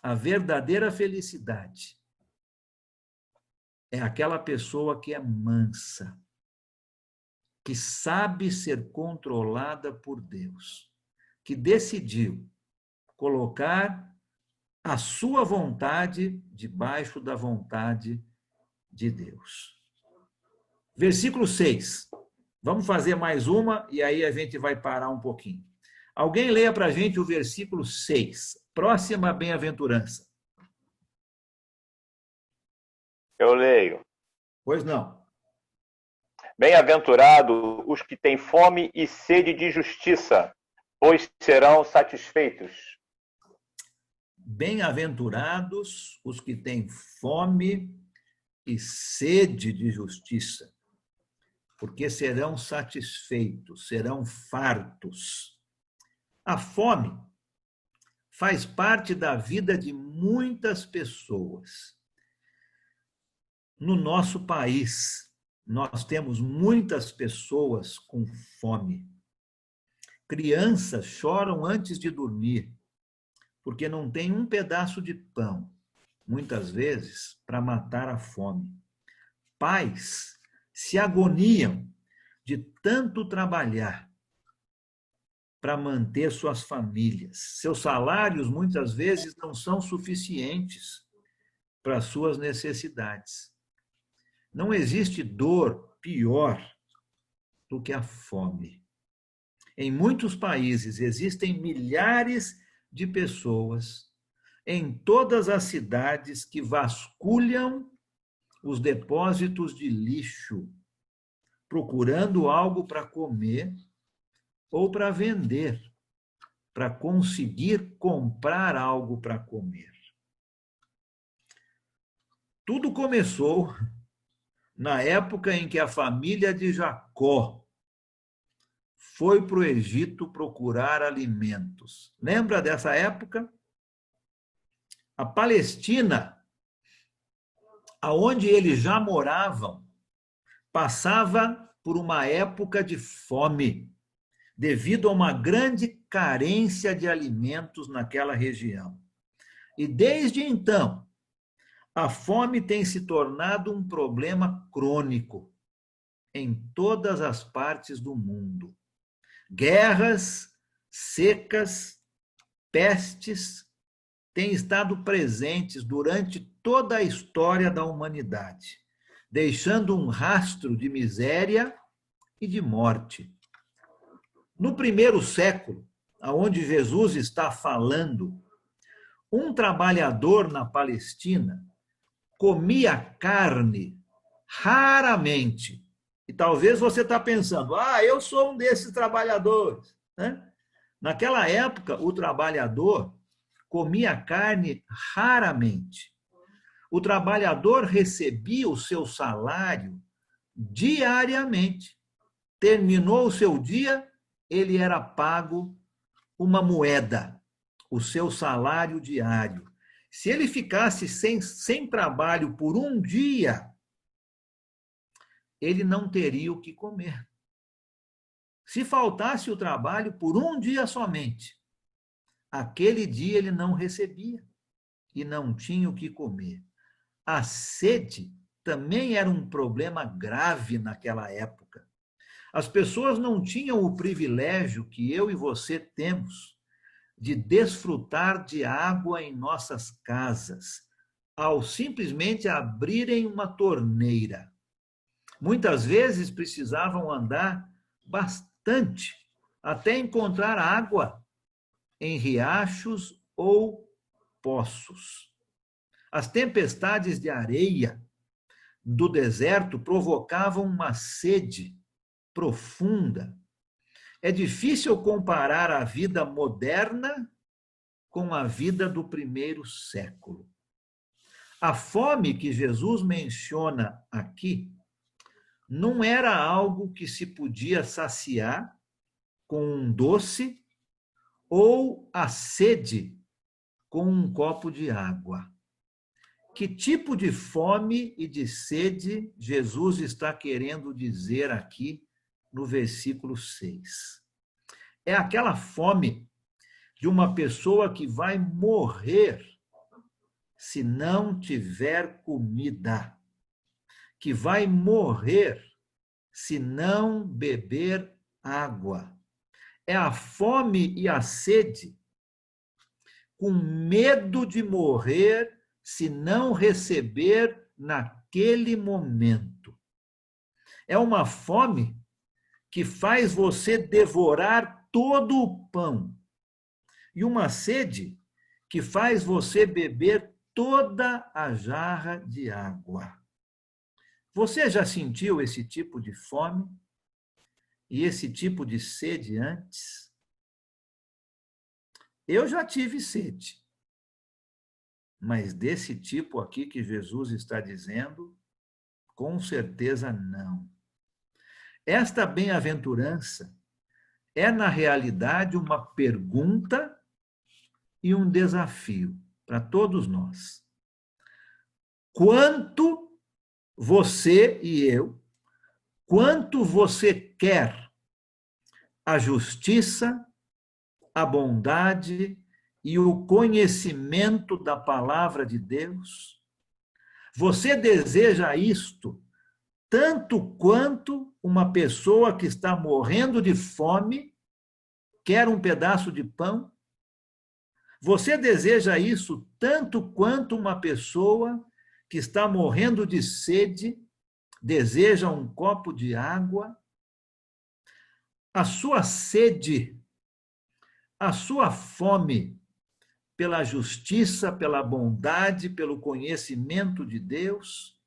A verdadeira felicidade é aquela pessoa que é mansa, que sabe ser controlada por Deus, que decidiu colocar a sua vontade debaixo da vontade de Deus. Versículo 6. Vamos fazer mais uma e aí a gente vai parar um pouquinho. Alguém leia para a gente o versículo 6. Próxima bem-aventurança. Eu leio. Pois não. Bem-aventurados os que têm fome e sede de justiça, pois serão satisfeitos. Bem-aventurados os que têm fome e sede de justiça, porque serão satisfeitos, serão fartos. A fome faz parte da vida de muitas pessoas. No nosso país, nós temos muitas pessoas com fome. Crianças choram antes de dormir, porque não tem um pedaço de pão, muitas vezes, para matar a fome. Pais se agoniam de tanto trabalhar para manter suas famílias. Seus salários, muitas vezes, não são suficientes para suas necessidades. Não existe dor pior do que a fome. Em muitos países existem milhares de pessoas em todas as cidades que vasculham os depósitos de lixo, procurando algo para comer ou para vender, para conseguir comprar algo para comer. Tudo começou na época em que a família de Jacó foi para o Egito procurar alimentos. Lembra dessa época? A Palestina, aonde eles já moravam, passava por uma época de fome, devido a uma grande carência de alimentos naquela região. E desde então, a fome tem se tornado um problema crônico em todas as partes do mundo. Guerras, secas, pestes têm estado presentes durante toda a história da humanidade, deixando um rastro de miséria e de morte. No primeiro século, aonde Jesus está falando, um trabalhador na Palestina comia carne raramente. E talvez você está pensando, eu sou um desses trabalhadores, né? Naquela época, o trabalhador comia carne raramente. O trabalhador recebia o seu salário diariamente. Terminou o seu dia, ele era pago uma moeda, o seu salário diário. Se ele ficasse sem trabalho por um dia, ele não teria o que comer. Se faltasse o trabalho por um dia somente, aquele dia ele não recebia e não tinha o que comer. A sede também era um problema grave naquela época. As pessoas não tinham o privilégio que eu e você temos de desfrutar de água em nossas casas, ao simplesmente abrirem uma torneira. Muitas vezes precisavam andar bastante até encontrar água em riachos ou poços. As tempestades de areia do deserto provocavam uma sede profunda. É difícil comparar a vida moderna com a vida do primeiro século. A fome que Jesus menciona aqui não era algo que se podia saciar com um doce ou a sede com um copo de água. Que tipo de fome e de sede Jesus está querendo dizer aqui no versículo 6? É aquela fome de uma pessoa que vai morrer se não tiver comida, que vai morrer se não beber água. É a fome e a sede com medo de morrer se não receber naquele momento. É uma fome que faz você devorar todo o pão e uma sede que faz você beber toda a jarra de água. Você já sentiu esse tipo de fome e esse tipo de sede antes? Eu já tive sede, mas desse tipo aqui que Jesus está dizendo, com certeza não. Esta bem-aventurança é, na realidade, uma pergunta e um desafio para todos nós. Quanto você e eu, quanto você quer a justiça, a bondade e o conhecimento da palavra de Deus? Você deseja isto tanto quanto uma pessoa que está morrendo de fome quer um pedaço de pão? Você deseja isso tanto quanto uma pessoa que está morrendo de sede deseja um copo de água? A sua sede, a sua fome pela justiça, pela bondade, pelo conhecimento de Deus,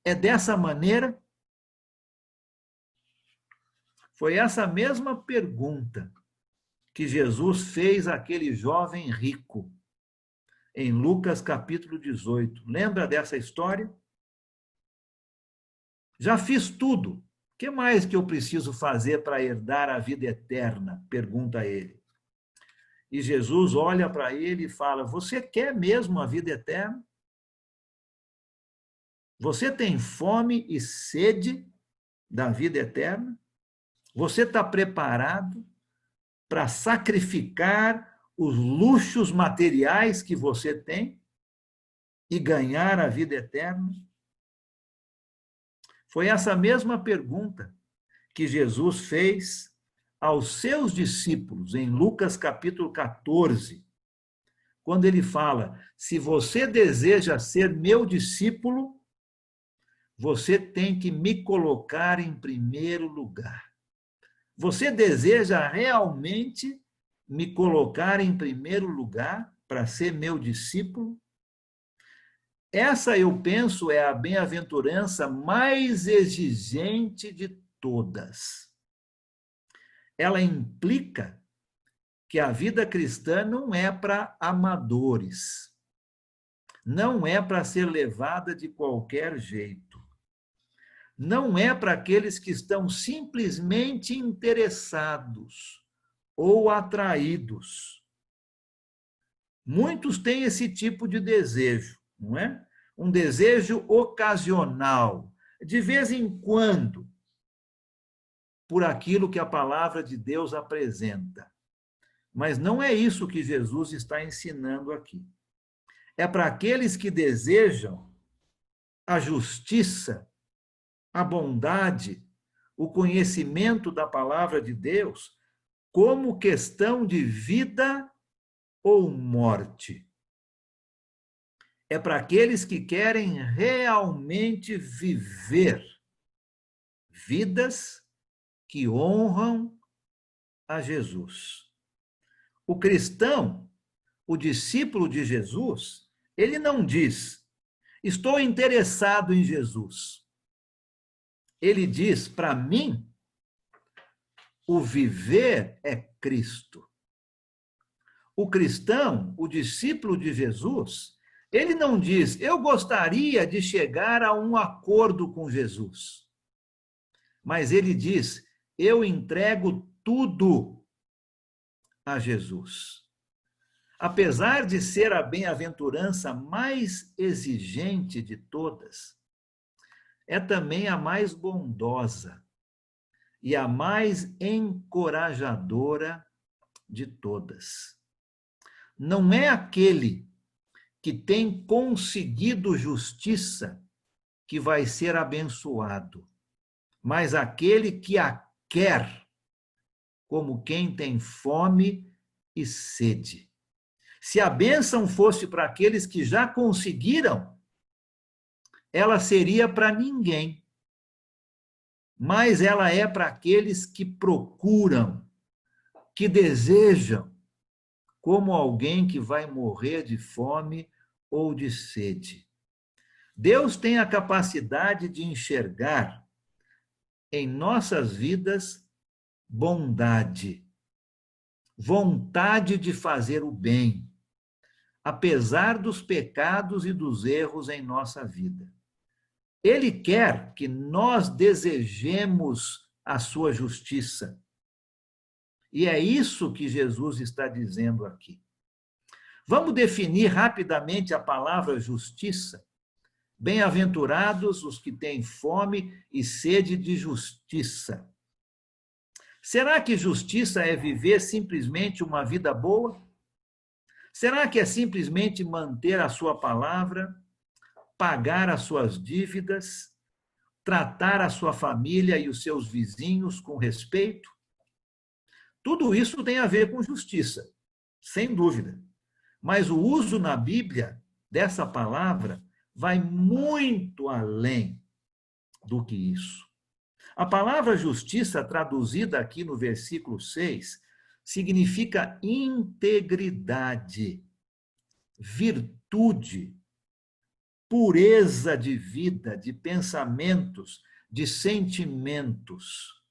é dessa maneira? Foi essa mesma pergunta que Jesus fez àquele jovem rico, em Lucas capítulo 18. Lembra dessa história? Já fiz tudo. O que mais que eu preciso fazer para herdar a vida eterna? Pergunta ele. E Jesus olha para ele e fala: você quer mesmo a vida eterna? Você tem fome e sede da vida eterna? Você está preparado para sacrificar os luxos materiais que você tem e ganhar a vida eterna? Foi essa mesma pergunta que Jesus fez aos seus discípulos em Lucas capítulo 14, quando ele fala: se você deseja ser meu discípulo, você tem que me colocar em primeiro lugar. Você deseja realmente me colocar em primeiro lugar para ser meu discípulo? Essa, eu penso, é a bem-aventurança mais exigente de todas. Ela implica que a vida cristã não é para amadores, não é para ser levada de qualquer jeito. Não é para aqueles que estão simplesmente interessados ou atraídos. Muitos têm esse tipo de desejo, não é? Um desejo ocasional, de vez em quando, por aquilo que a palavra de Deus apresenta. Mas não é isso que Jesus está ensinando aqui. É para aqueles que desejam a justiça, a bondade, o conhecimento da palavra de Deus como questão de vida ou morte. É para aqueles que querem realmente viver vidas que honram a Jesus. O cristão, o discípulo de Jesus, ele não diz, estou interessado em Jesus. Ele diz, para mim, o viver é Cristo. O cristão, o discípulo de Jesus, ele não diz, eu gostaria de chegar a um acordo com Jesus. Mas ele diz, eu entrego tudo a Jesus. Apesar de ser a bem-aventurança mais exigente de todas, é também a mais bondosa e a mais encorajadora de todas. Não é aquele que tem conseguido justiça que vai ser abençoado, mas aquele que a quer, como quem tem fome e sede. Se a bênção fosse para aqueles que já conseguiram, ela seria para ninguém. Mas ela é para aqueles que procuram, que desejam, como alguém que vai morrer de fome ou de sede. Deus tem a capacidade de enxergar em nossas vidas bondade, vontade de fazer o bem, apesar dos pecados e dos erros em nossa vida. Ele quer que nós desejemos a sua justiça. E é isso que Jesus está dizendo aqui. Vamos definir rapidamente a palavra justiça. Bem-aventurados os que têm fome e sede de justiça. Será que justiça é viver simplesmente uma vida boa? Será que é simplesmente manter a sua palavra, pagar as suas dívidas, tratar a sua família e os seus vizinhos com respeito? Tudo isso tem a ver com justiça, sem dúvida. Mas o uso na Bíblia dessa palavra vai muito além do que isso. A palavra justiça, traduzida aqui no versículo 6, significa integridade, virtude, pureza de vida, de pensamentos, de sentimentos.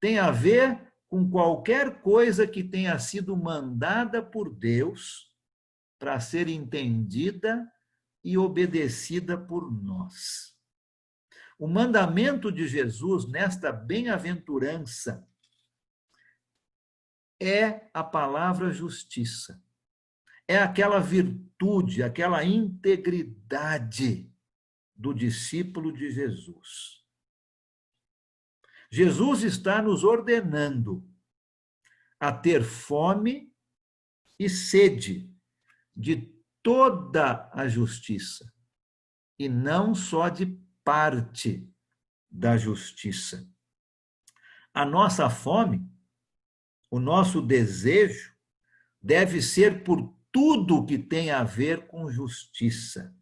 Tem a ver com qualquer coisa que tenha sido mandada por Deus para ser entendida e obedecida por nós. O mandamento de Jesus nesta bem-aventurança é a palavra justiça. É aquela virtude, aquela integridade do discípulo de Jesus. Jesus está nos ordenando a ter fome e sede de toda a justiça, e não só de parte da justiça. A nossa fome, o nosso desejo, deve ser por tudo que tem a ver com justiça.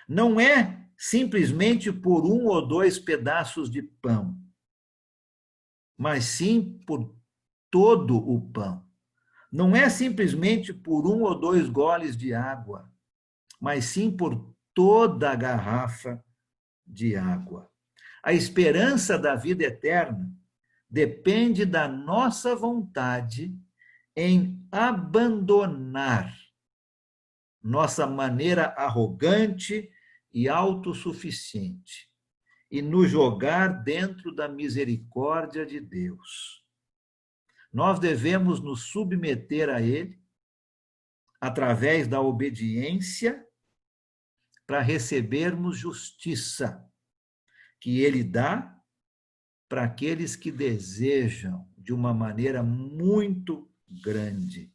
Não é simplesmente por 1 ou 2 pedaços de pão, mas sim por todo o pão. Não é simplesmente por 1 ou 2 goles de água, mas sim por toda a garrafa de água. A esperança da vida eterna depende da nossa vontade em abandonar nossa maneira arrogante e autossuficiente e nos jogar dentro da misericórdia de Deus. Nós devemos nos submeter a Ele através da obediência para recebermos justiça que Ele dá para aqueles que desejam de uma maneira muito grande.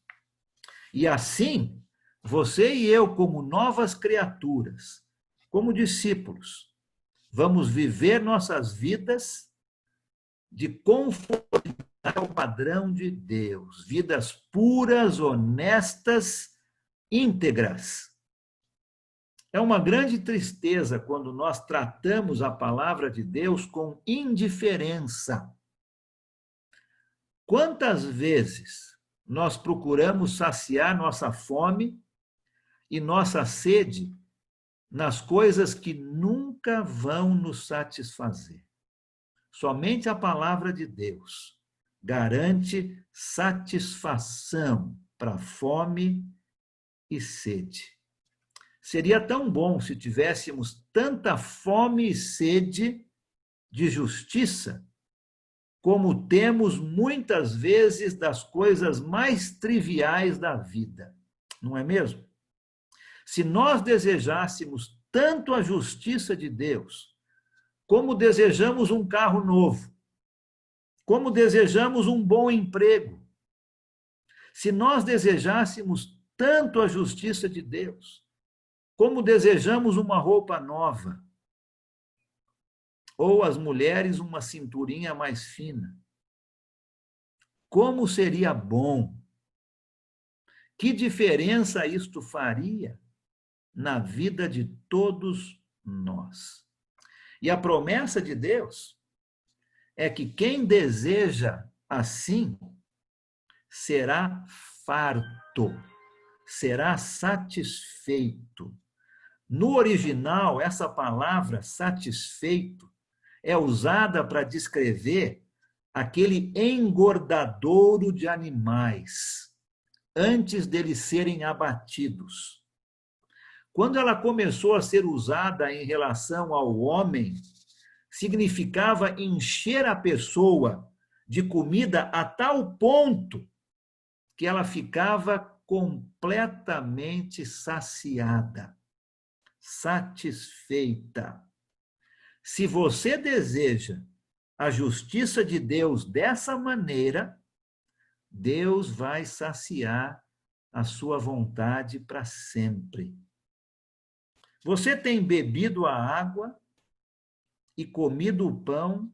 E assim, você e eu, como novas criaturas, como discípulos, vamos viver nossas vidas de conformidade ao padrão de Deus, vidas puras, honestas, íntegras. É uma grande tristeza quando nós tratamos a palavra de Deus com indiferença. Quantas vezes nós procuramos saciar nossa fome e nossa sede nas coisas que nunca vão nos satisfazer. Somente a palavra de Deus garante satisfação para fome e sede. Seria tão bom se tivéssemos tanta fome e sede de justiça como temos muitas vezes das coisas mais triviais da vida, não é mesmo? Se nós desejássemos tanto a justiça de Deus, como desejamos um carro novo, como desejamos um bom emprego, se nós desejássemos tanto a justiça de Deus, como desejamos uma roupa nova, ou as mulheres uma cinturinha mais fina, como seria bom, que diferença isto faria na vida de todos nós. E a promessa de Deus é que quem deseja assim será farto, será satisfeito. No original, essa palavra satisfeito é usada para descrever aquele engordadouro de animais antes deles serem abatidos. Quando ela começou a ser usada em relação ao homem, significava encher a pessoa de comida a tal ponto que ela ficava completamente saciada, satisfeita. Se você deseja a justiça de Deus dessa maneira, Deus vai saciar a sua vontade para sempre. Você tem bebido a água e comido o pão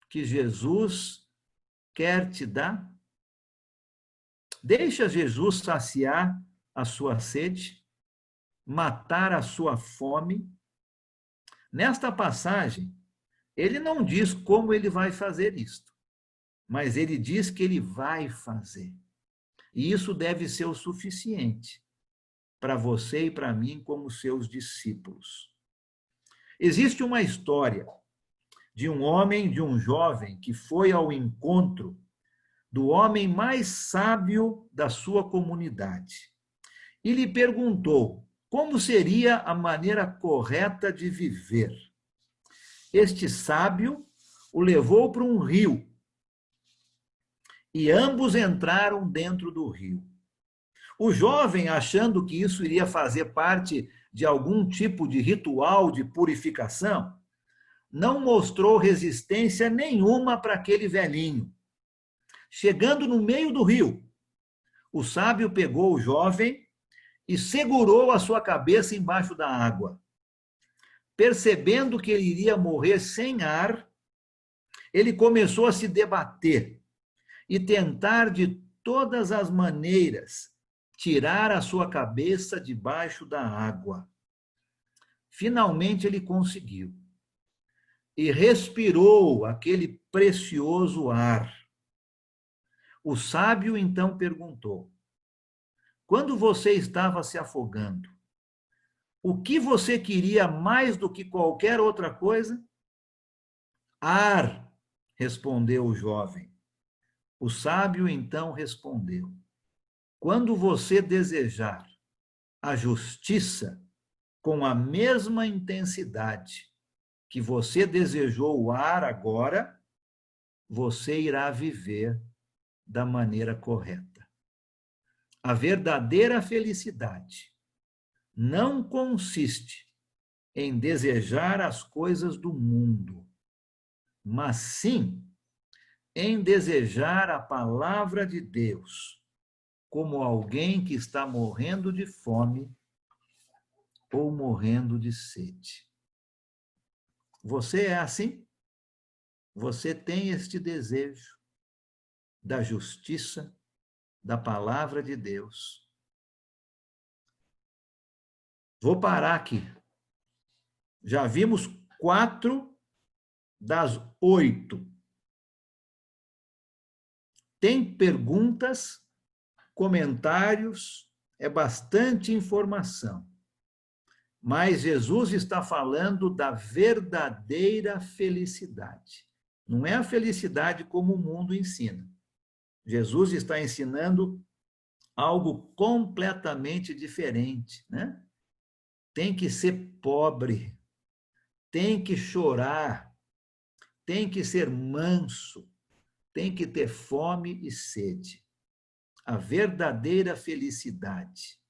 que Jesus quer te dar? Deixa Jesus saciar a sua sede, matar a sua fome. Nesta passagem, ele não diz como ele vai fazer isto, mas ele diz que ele vai fazer. E isso deve ser o suficiente para você e para mim como seus discípulos. Existe uma história de um homem, de um jovem, que foi ao encontro do homem mais sábio da sua comunidade e lhe perguntou como seria a maneira correta de viver. Este sábio o levou para um rio e ambos entraram dentro do rio. O jovem, achando que isso iria fazer parte de algum tipo de ritual de purificação, não mostrou resistência nenhuma para aquele velhinho. Chegando no meio do rio, o sábio pegou o jovem e segurou a sua cabeça embaixo da água. Percebendo que ele iria morrer sem ar, ele começou a se debater e tentar de todas as maneiras tirar a sua cabeça debaixo da água. Finalmente ele conseguiu e respirou aquele precioso ar. O sábio então perguntou: quando você estava se afogando, o que você queria mais do que qualquer outra coisa? Ar, respondeu o jovem. O sábio então respondeu: quando você desejar a justiça com a mesma intensidade que você desejou o ar agora, você irá viver da maneira correta. A verdadeira felicidade não consiste em desejar as coisas do mundo, mas sim em desejar a palavra de Deus, como alguém que está morrendo de fome ou morrendo de sede. Você é assim? Você tem este desejo da justiça, da palavra de Deus? Vou parar aqui. Já vimos 4 das 8. Tem perguntas comentários, é bastante informação. Mas Jesus está falando da verdadeira felicidade. Não é a felicidade como o mundo ensina. Jesus está ensinando algo completamente diferente, né? Tem que ser pobre, tem que chorar, tem que ser manso, tem que ter fome e sede. A verdadeira felicidade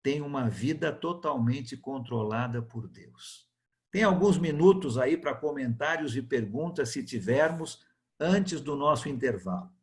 tem uma vida totalmente controlada por Deus. Tem alguns minutos aí para comentários e perguntas, se tivermos, antes do nosso intervalo.